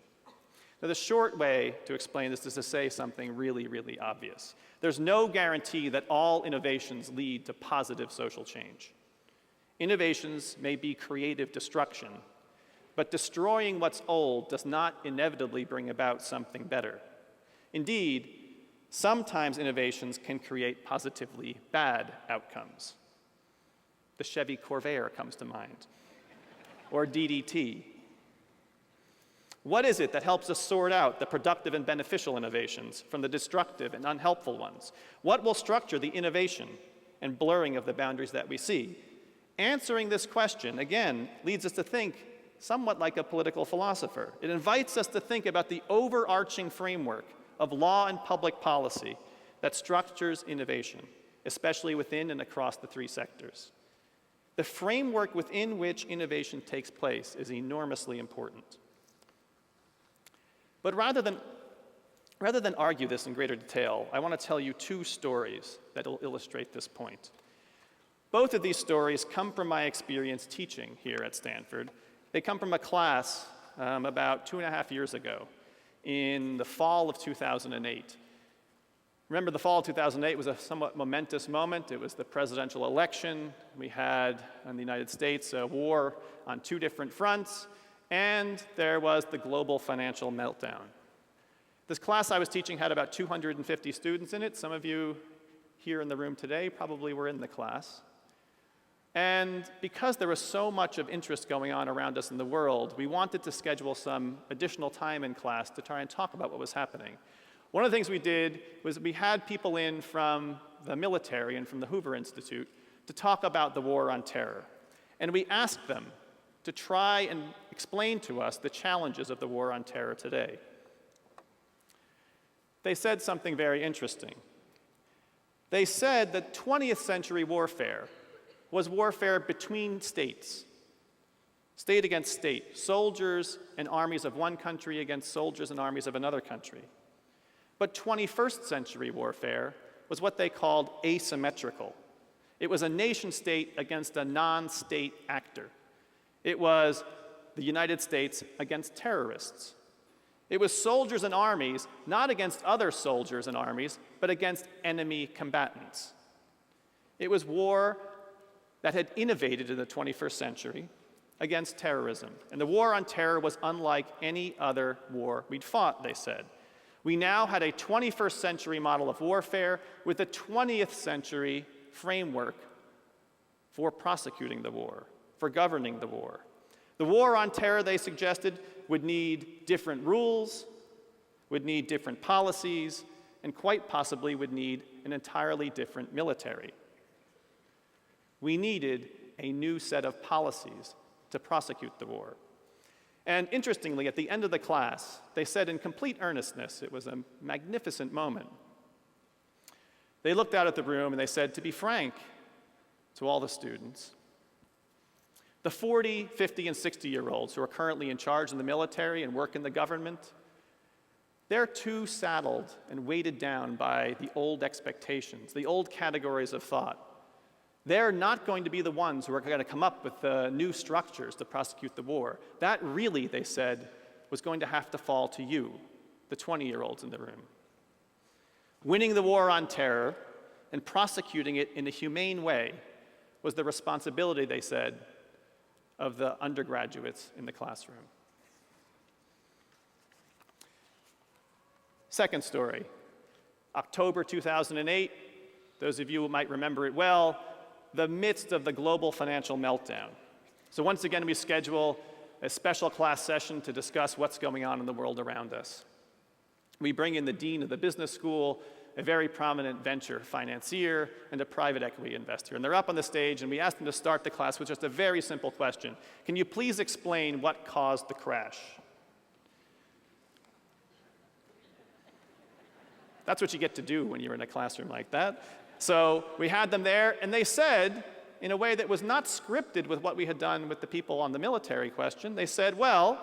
Now, the short way to explain this is to say something really, really obvious. There's no guarantee that all innovations lead to positive social change. Innovations may be creative destruction, but destroying what's old does not inevitably bring about something better. Indeed, sometimes innovations can create positively bad outcomes. The Chevy Corvair comes to mind, or DDT. What is it that helps us sort out the productive and beneficial innovations from the destructive and unhelpful ones? What will structure the innovation and blurring of the boundaries that we see? Answering this question, again, leads us to think somewhat like a political philosopher. It invites us to think about the overarching framework of law and public policy that structures innovation, especially within and across the three sectors. The framework within which innovation takes place is enormously important. But rather than argue this in greater detail, I want to tell you two stories that will illustrate this point. Both of these stories come from my experience teaching here at Stanford. They come from a class about 2.5 years ago in the fall of 2008. Remember, the fall of 2008 was a somewhat momentous moment. It was the presidential election. We had in the United States a war on two different fronts, and there was the global financial meltdown. This class I was teaching had about 250 students in it. Some of you here in the room today probably were in the class. And because there was so much of interest going on around us in the world, we wanted to schedule some additional time in class to try and talk about what was happening. One of the things we did was we had people in from the military and from the Hoover Institute to talk about the war on terror. And we asked them to try and explain to us the challenges of the war on terror today. They said something very interesting. They said that 20th century warfare was warfare between states, state against state, soldiers and armies of one country against soldiers and armies of another country. But 21st century warfare was what they called asymmetrical. It was a nation state against a non-state actor. It was the United States against terrorists. It was soldiers and armies, not against other soldiers and armies, but against enemy combatants. It was war that had innovated in the 21st century against terrorism. And the war on terror was unlike any other war we'd fought, they said. We now had a 21st century model of warfare with a 20th century framework for prosecuting the war, for governing the war. The war on terror, they suggested, would need different rules, would need different policies, and quite possibly would need an entirely different military. We needed a new set of policies to prosecute the war. And interestingly, at the end of the class, they said in complete earnestness, it was a magnificent moment. They looked out at the room and they said, to be frank, to all the students, the 40, 50, and 60-year-olds who are currently in charge in the military and work in the government, they're too saddled and weighted down by the old expectations, the old categories of thought. They're not going to be the ones who are going to come up with the new structures to prosecute the war. That really, they said, was going to have to fall to you, the 20-year-olds in the room. Winning the war on terror and prosecuting it in a humane way was the responsibility, they said, of the undergraduates in the classroom. Second story, October 2008, those of you who might remember it well, the midst of the global financial meltdown. So once again, we schedule a special class session to discuss what's going on in the world around us. We bring in the dean of the business school, a very prominent venture financier, and a private equity investor. And they're up on the stage, and we ask them to start the class with just a very simple question. Can you please explain what caused the crash? That's what you get to do when you're in a classroom like that. So we had them there, and they said, in a way that was not scripted with what we had done with the people on the military question, they said, well,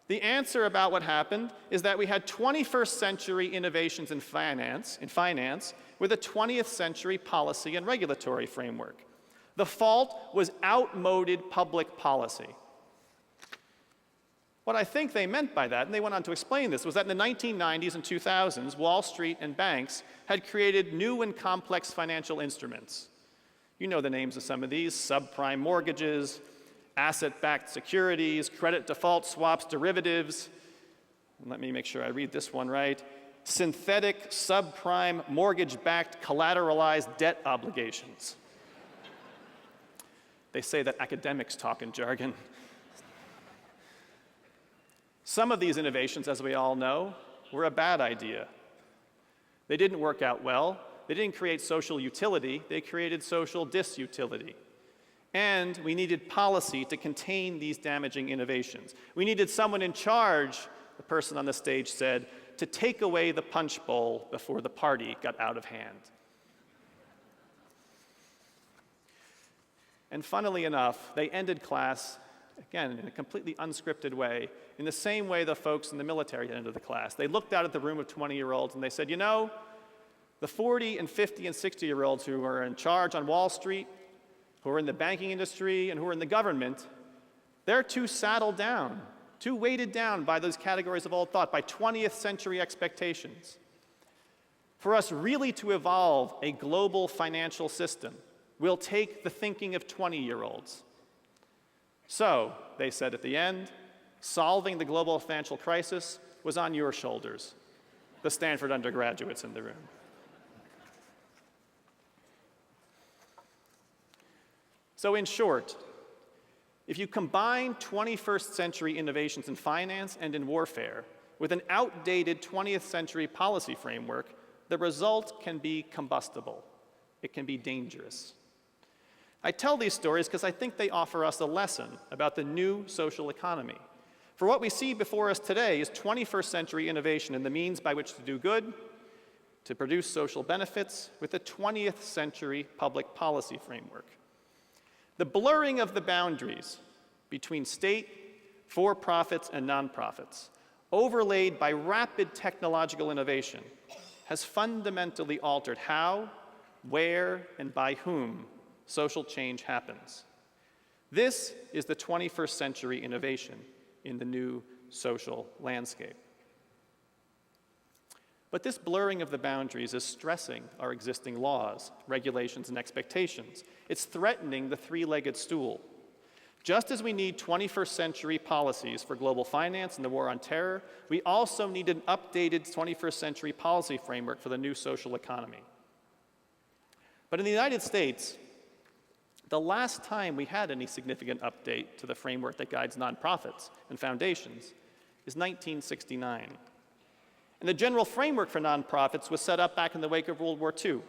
the answer about what happened is that we had 21st century innovations in finance with a 20th century policy and regulatory framework. The fault was outmoded public policy. What I think they meant by that, and they went on to explain this, was that in the 1990s and 2000s, Wall Street and banks had created new and complex financial instruments. You know the names of some of these: subprime mortgages, asset-backed securities, credit default swaps, derivatives. Let me make sure I read this one right. Synthetic subprime mortgage-backed collateralized debt obligations. They say that academics talk in jargon. Some of these innovations, as we all know, were a bad idea. They didn't work out well. They didn't create social utility. They created social disutility. And we needed policy to contain these damaging innovations. We needed someone in charge, the person on the stage said, to take away the punch bowl before the party got out of hand. And funnily enough, they ended class, again, in a completely unscripted way, in the same way the folks in the military ended the class. They looked out at the room of 20-year-olds and they said, you know, the 40 and 50 and 60-year-olds who are in charge on Wall Street, who are in the banking industry, and who are in the government, they're too saddled down, too weighted down by those categories of old thought, by 20th century expectations. For us really to evolve a global financial system will take the thinking of 20-year-olds. So, they said at the end, solving the global financial crisis was on your shoulders, the Stanford undergraduates in the room. So in short, if you combine 21st century innovations in finance and in warfare with an outdated 20th century policy framework, the result can be combustible. It can be dangerous. I tell these stories because I think they offer us a lesson about the new social economy. For what we see before us today is 21st century innovation and the means by which to do good, to produce social benefits with a 20th century public policy framework. The blurring of the boundaries between state, for-profits, and nonprofits, overlaid by rapid technological innovation, has fundamentally altered how, where, and by whom social change happens. This is the 21st century innovation in the new social landscape. But this blurring of the boundaries is stressing our existing laws, regulations, and expectations. It's threatening the three-legged stool. Just as we need 21st century policies for global finance and the war on terror, we also need an updated 21st century policy framework for the new social economy. But in the United States, the last time we had any significant update to the framework that guides nonprofits and foundations is 1969. And the general framework for nonprofits was set up back in the wake of World War II.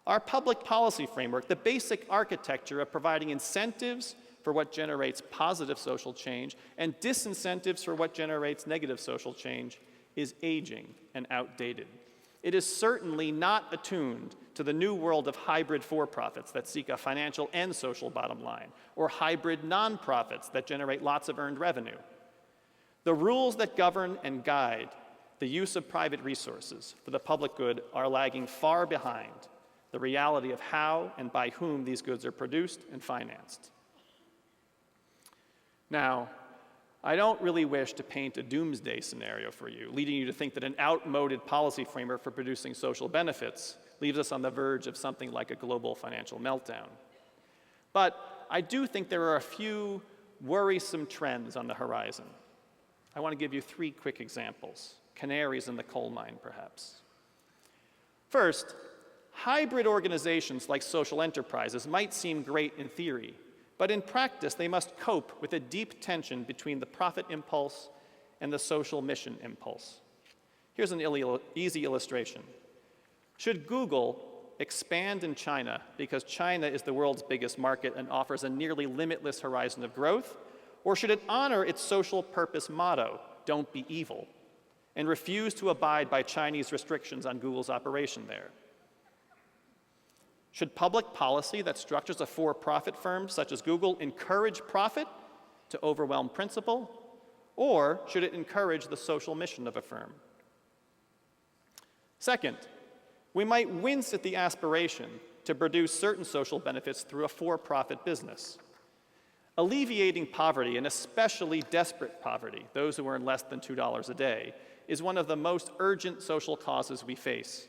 Our public policy framework, the basic architecture of providing incentives for what generates positive social change and disincentives for what generates negative social change, is aging and outdated. It is certainly not attuned to the new world of hybrid for-profits that seek a financial and social bottom line, or hybrid nonprofits that generate lots of earned revenue. The rules that govern and guide the use of private resources for the public good are lagging far behind the reality of how and by whom these goods are produced and financed. Now, I don't really wish to paint a doomsday scenario for you, leading you to think that an outmoded policy framework for producing social benefits leaves us on the verge of something like a global financial meltdown. But I do think there are a few worrisome trends on the horizon. I want to give you 3 quick examples, canaries in the coal mine, perhaps. First, hybrid organizations like social enterprises might seem great in theory, but in practice, they must cope with a deep tension between the profit impulse and the social mission impulse. Here's an easy illustration. Should Google expand in China because China is the world's biggest market and offers a nearly limitless horizon of growth? Or should it honor its social purpose motto, "Don't be evil," and refuse to abide by Chinese restrictions on Google's operation there? Should public policy that structures a for-profit firm such as Google encourage profit to overwhelm principle, or should it encourage the social mission of a firm? Second, we might wince at the aspiration to produce certain social benefits through a for-profit business. Alleviating poverty, and especially desperate poverty, those who earn less than $2 a day, is one of the most urgent social causes we face.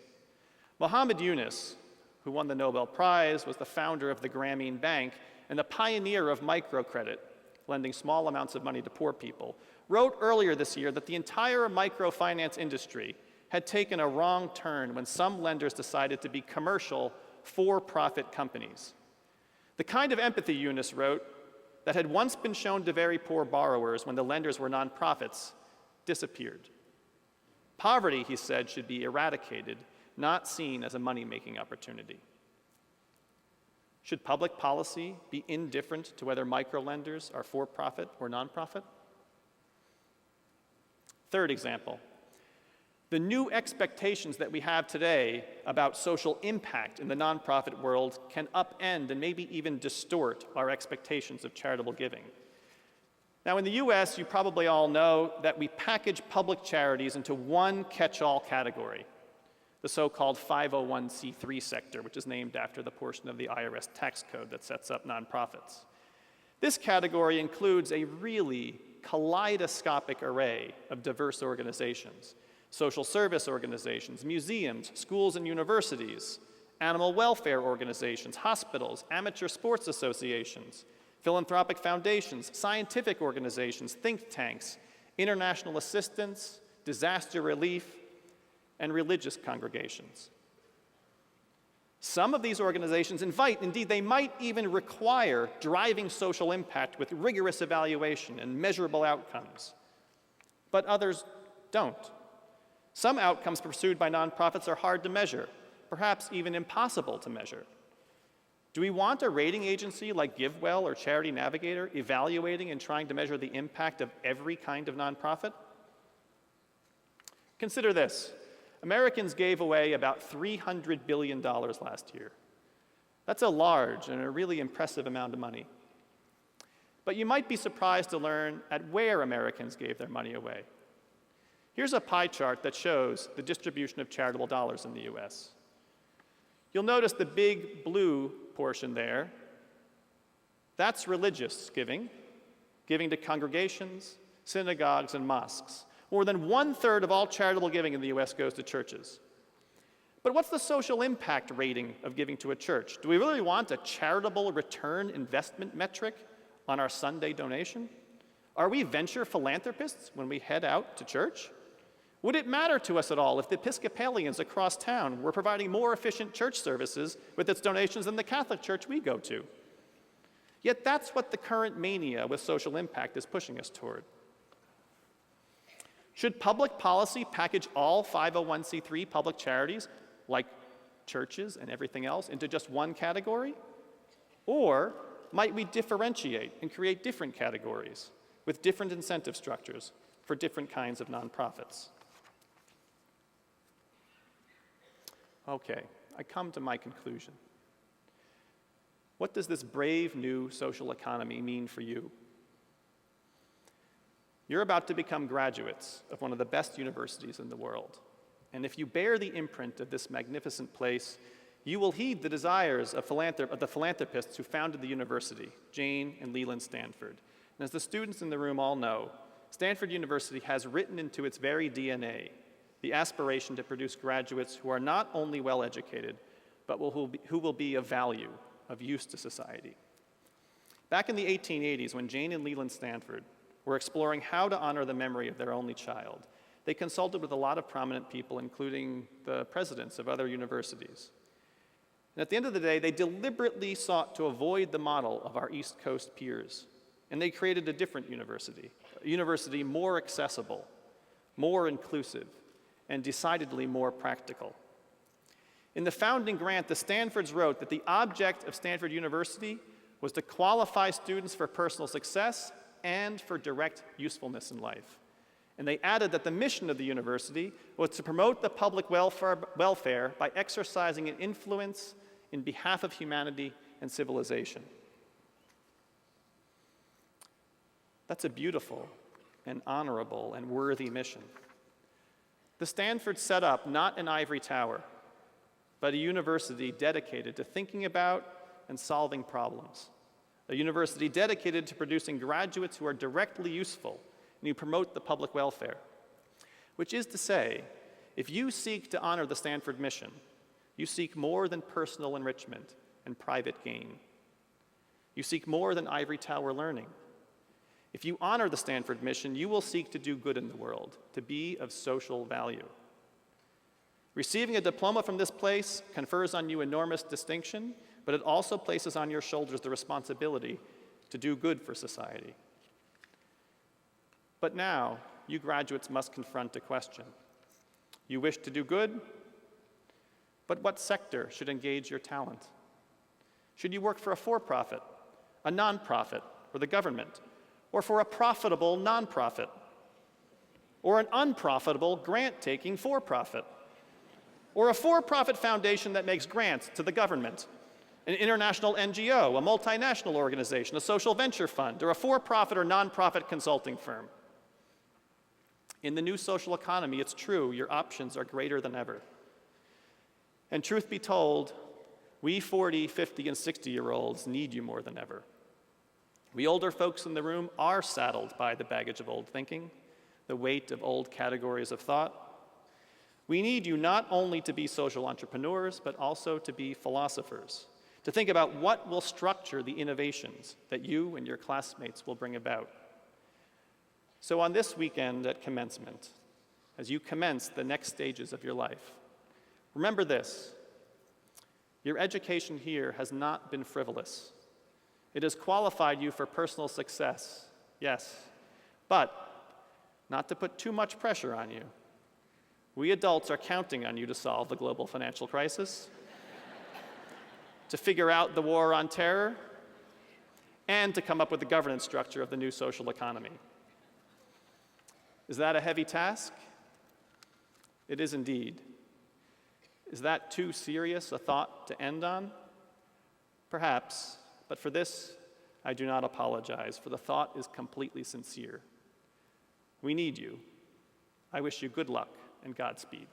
Muhammad Yunus, who won the Nobel Prize, was the founder of the Grameen Bank and the pioneer of microcredit, lending small amounts of money to poor people, wrote earlier this year that the entire microfinance industry had taken a wrong turn when some lenders decided to be commercial, for-profit companies. The kind of empathy, Yunus wrote, that had once been shown to very poor borrowers when the lenders were nonprofits disappeared. Poverty, he said, should be eradicated, not seen as a money-making opportunity. Should public policy be indifferent to whether microlenders are for-profit or nonprofit? Third example, the new expectations that we have today about social impact in the nonprofit world can upend and maybe even distort our expectations of charitable giving. Now, in the US, you probably all know that we package public charities into one catch-all category, the so-called 501c3 sector, which is named after the portion of the IRS tax code that sets up nonprofits. This category includes a really kaleidoscopic array of diverse organizations: social service organizations, museums, schools and universities, animal welfare organizations, hospitals, amateur sports associations, philanthropic foundations, scientific organizations, think tanks, international assistance, disaster relief, and religious congregations. Some of these organizations invite, indeed they might even require, driving social impact with rigorous evaluation and measurable outcomes. But others don't. Some outcomes pursued by nonprofits are hard to measure, perhaps even impossible to measure. Do we want a rating agency like GiveWell or Charity Navigator evaluating and trying to measure the impact of every kind of nonprofit? Consider this. Americans gave away about $300 billion last year. That's a large and a really impressive amount of money. But you might be surprised to learn at where Americans gave their money away. Here's a pie chart that shows the distribution of charitable dollars in the US. You'll notice the big blue portion there. That's religious giving, giving to congregations, synagogues, and mosques. More than 1/3 of all charitable giving in the US goes to churches. But what's the social impact rating of giving to a church? Do we really want a charitable return investment metric on our Sunday donation? Are we venture philanthropists when we head out to church? Would it matter to us at all if the Episcopalians across town were providing more efficient church services with its donations than the Catholic Church we go to? Yet that's what the current mania with social impact is pushing us toward. Should public policy package all 501c3 public charities, like churches and everything else into just one category? Or might we differentiate and create different categories with different incentive structures for different kinds of nonprofits? Okay, I come to my conclusion. What does this brave new social economy mean for you? You're about to become graduates of one of the best universities in the world. And if you bear the imprint of this magnificent place, you will heed the desires of the philanthropists who founded the university, Jane and Leland Stanford. And as the students in the room all know, Stanford University has written into its very DNA the aspiration to produce graduates who are not only well-educated, but who will be of value, of use to society. Back in the 1880s, when Jane and Leland Stanford were exploring how to honor the memory of their only child, they consulted with a lot of prominent people, including the presidents of other universities. And at the end of the day, they deliberately sought to avoid the model of our East Coast peers. And they created a different university, a university more accessible, more inclusive, and decidedly more practical. In the founding grant, the Stanfords wrote that the object of Stanford University was to qualify students for personal success and for direct usefulness in life. And they added that the mission of the university was to promote the public welfare by exercising an influence in behalf of humanity and civilization. That's a beautiful and honorable and worthy mission. The Stanfords set up not an ivory tower, but a university dedicated to thinking about and solving problems. A university dedicated to producing graduates who are directly useful and who promote the public welfare. Which is to say, if you seek to honor the Stanford mission, you seek more than personal enrichment and private gain. You seek more than ivory tower learning. If you honor the Stanford mission, you will seek to do good in the world, to be of social value. Receiving a diploma from this place confers on you enormous distinction, but it also places on your shoulders the responsibility to do good for society. But now, you graduates must confront a question. You wish to do good, but what sector should engage your talent? Should you work for a for-profit, a nonprofit, or the government, or for a profitable nonprofit, or an unprofitable grant-taking for-profit, or a for-profit foundation that makes grants to the government, an international NGO, a multinational organization, a social venture fund, or a for-profit or nonprofit consulting firm? In the new social economy, it's true, your options are greater than ever. And truth be told, we 40, 50, and 60-year-olds need you more than ever. We older folks in the room are saddled by the baggage of old thinking, the weight of old categories of thought. We need you not only to be social entrepreneurs, but also to be philosophers, to think about what will structure the innovations that you and your classmates will bring about. So on this weekend at Commencement, as you commence the next stages of your life, remember this: your education here has not been frivolous. It has qualified you for personal success, yes, but not to put too much pressure on you. We adults are counting on you to solve the global financial crisis, to figure out the war on terror, and to come up with the governance structure of the new social economy. Is that a heavy task? It is indeed. Is that too serious a thought to end on? Perhaps, but for this, I do not apologize, for the thought is completely sincere. We need you. I wish you good luck and Godspeed.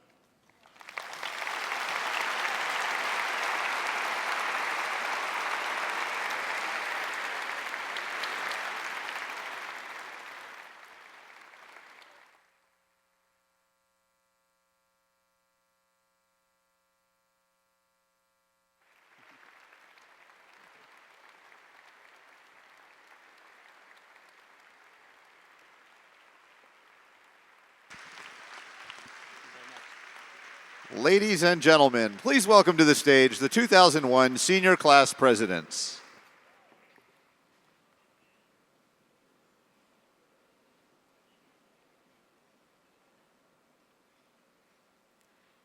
Ladies and gentlemen, please welcome to the stage the 2001 senior class presidents.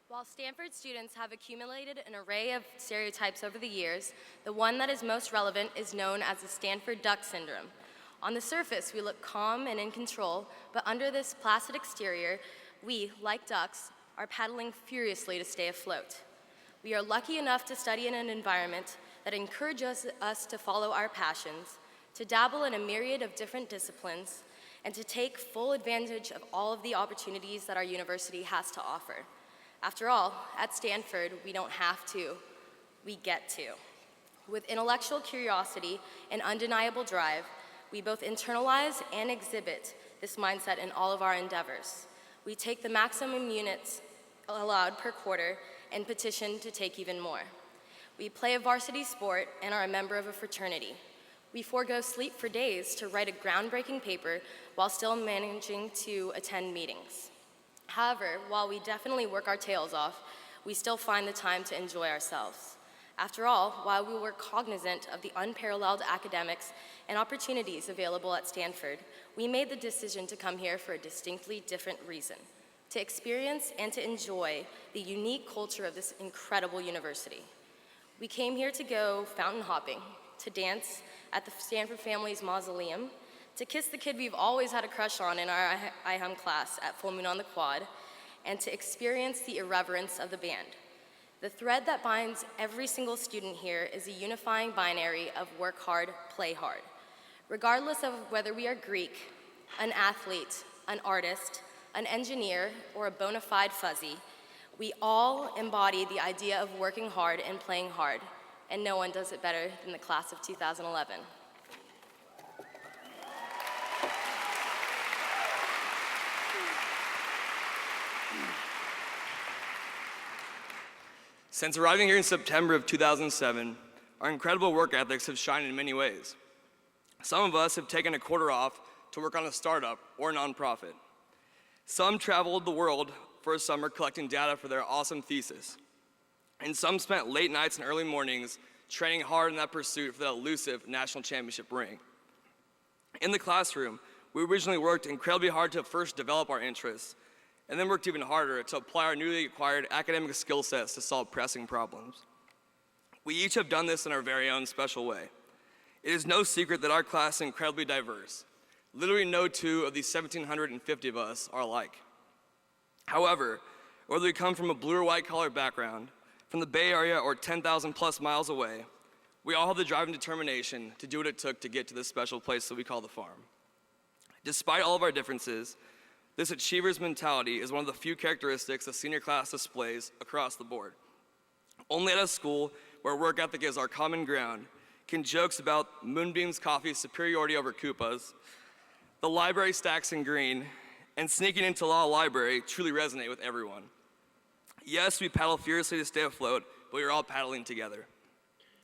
While Stanford students have accumulated an array of stereotypes over the years, the one that is most relevant is known as the Stanford Duck Syndrome. On the surface, we look calm and in control, but under this placid exterior, we, like ducks, are paddling furiously to stay afloat. We are lucky enough to study in an environment that encourages us to follow our passions, to dabble in a myriad of different disciplines, and to take full advantage of all of the opportunities that our university has to offer. After all, at Stanford, we don't have to, we get to. With intellectual curiosity and undeniable drive, we both internalize and exhibit this mindset in all of our endeavors. We take the maximum units allowed per quarter and petition to take even more. We play a varsity sport and are a member of a fraternity. We forego sleep for days to write a groundbreaking paper while still managing to attend meetings. However, while we definitely work our tails off, we still find the time to enjoy ourselves. After all, while we were cognizant of the unparalleled academics and opportunities available at Stanford, we made the decision to come here for a distinctly different reason: to experience and to enjoy the unique culture of this incredible university. We came here to go fountain hopping, to dance at the Stanford family's mausoleum, to kiss the kid we've always had a crush on in our IHUM class at Full Moon on the Quad, and to experience the irreverence of the band. The thread that binds every single student here is a unifying binary of work hard, play hard. Regardless of whether we are Greek, an athlete, an artist, an engineer, or a bona fide fuzzy, we all embody the idea of working hard and playing hard, and no one does it better than the class of 2011. Since arriving here in September of 2007, our incredible work ethics have shined in many ways. Some of us have taken a quarter off to work on a startup or a nonprofit. Some traveled the world for a summer collecting data for their awesome thesis. And some spent late nights and early mornings training hard in that pursuit for that elusive national championship ring. In the classroom, we originally worked incredibly hard to first develop our interests, and then worked even harder to apply our newly acquired academic skill sets to solve pressing problems. We each have done this in our very own special way. It is no secret that our class is incredibly diverse. Literally no two of these 1,750 of us are alike. However, whether we come from a blue or white collar background, from the Bay Area or 10,000 plus miles away, we all have the drive and determination to do what it took to get to this special place that we call the farm. Despite all of our differences, this achiever's mentality is one of the few characteristics the senior class displays across the board. Only at a school where work ethic is our common ground can jokes about Moonbeam's coffee's superiority over Koopa's, the library stacks in green, and sneaking into law library truly resonate with everyone. Yes, we paddle furiously to stay afloat, but we are all paddling together.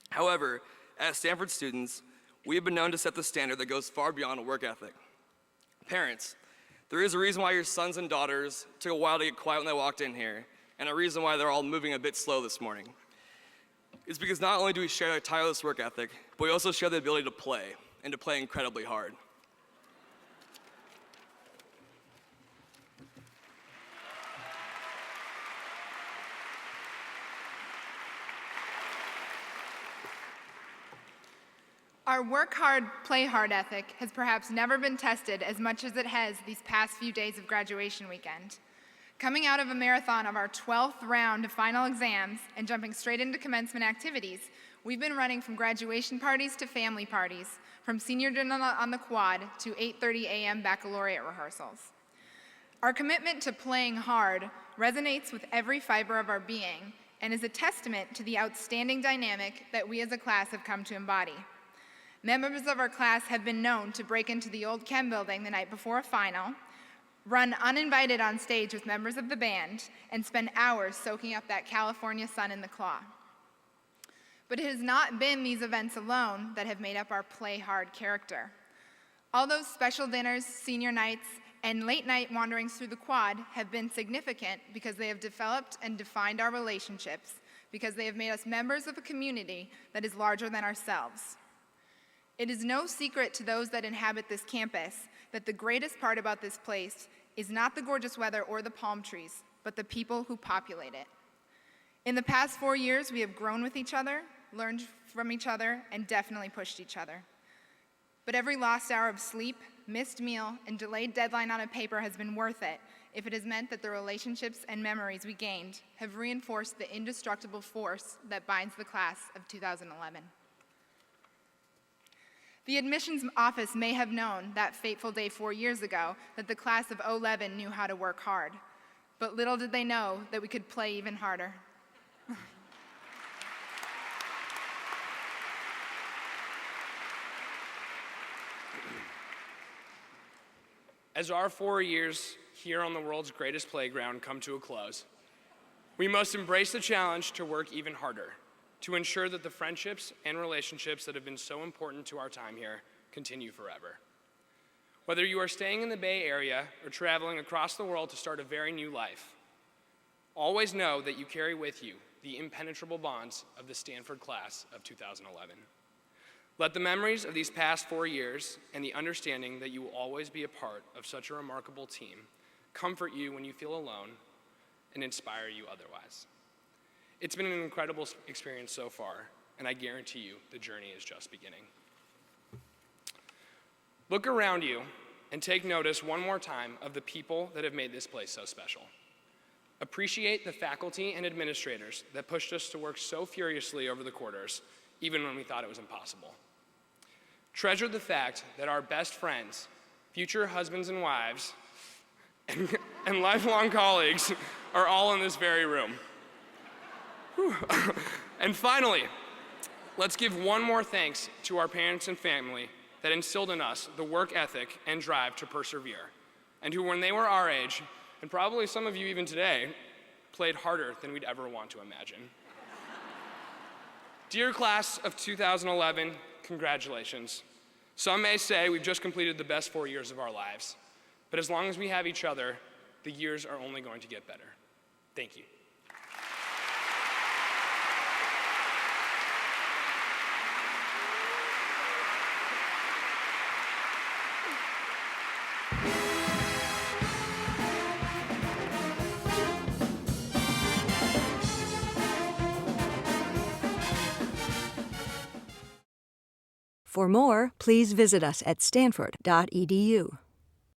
However, as Stanford students, we have been known to set the standard that goes far beyond a work ethic. Parents, there is a reason why your sons and daughters took a while to get quiet when they walked in here, and a reason why they're all moving a bit slow this morning. It's because not only do we share a tireless work ethic, but we also share the ability to play, and to play incredibly hard. Our work hard, play hard ethic has perhaps never been tested as much as it has these past few days of graduation weekend. Coming out of a marathon of our 12th round of final exams and jumping straight into commencement activities, we've been running from graduation parties to family parties, from senior dinner on the quad to 8:30 a.m. baccalaureate rehearsals. Our commitment to playing hard resonates with every fiber of our being and is a testament to the outstanding dynamic that we as a class have come to embody. Members of our class have been known to break into the old Chem building the night before a final, run uninvited on stage with members of the band, and spend hours soaking up that California sun in the claw. But it has not been these events alone that have made up our play hard character. All those special dinners, senior nights, and late night wanderings through the quad have been significant because they have developed and defined our relationships, because they have made us members of a community that is larger than ourselves. It is no secret to those that inhabit this campus that the greatest part about this place is not the gorgeous weather or the palm trees, but the people who populate it. In the past 4 years, we have grown with each other, learned from each other, and definitely pushed each other. But every lost hour of sleep, missed meal, and delayed deadline on a paper has been worth it if it has meant that the relationships and memories we gained have reinforced the indestructible force that binds the class of 2011. The admissions office may have known that fateful day 4 years ago that the class of 2011 knew how to work hard, but little did they know that we could play even harder. As our 4 years here on the world's greatest playground come to a close, we must embrace the challenge to work even harder to ensure that the friendships and relationships that have been so important to our time here continue forever. Whether you are staying in the Bay Area or traveling across the world to start a very new life, always know that you carry with you the impenetrable bonds of the Stanford class of 2011. Let the memories of these past 4 years and the understanding that you will always be a part of such a remarkable team comfort you when you feel alone and inspire you otherwise. It's been an incredible experience so far, and I guarantee you the journey is just beginning. Look around you and take notice one more time of the people that have made this place so special. Appreciate the faculty and administrators that pushed us to work so furiously over the quarters, even when we thought it was impossible. Treasure the fact that our best friends, future husbands and wives, and lifelong colleagues are all in this very room. And finally, let's give one more thanks to our parents and family that instilled in us the work ethic and drive to persevere, and who, when they were our age, and probably some of you even today, played harder than we'd ever want to imagine. Dear class of 2011, congratulations. Some may say we've just completed the best 4 years of our lives, but as long as we have each other, the years are only going to get better. Thank you. For more, please visit us at stanford.edu.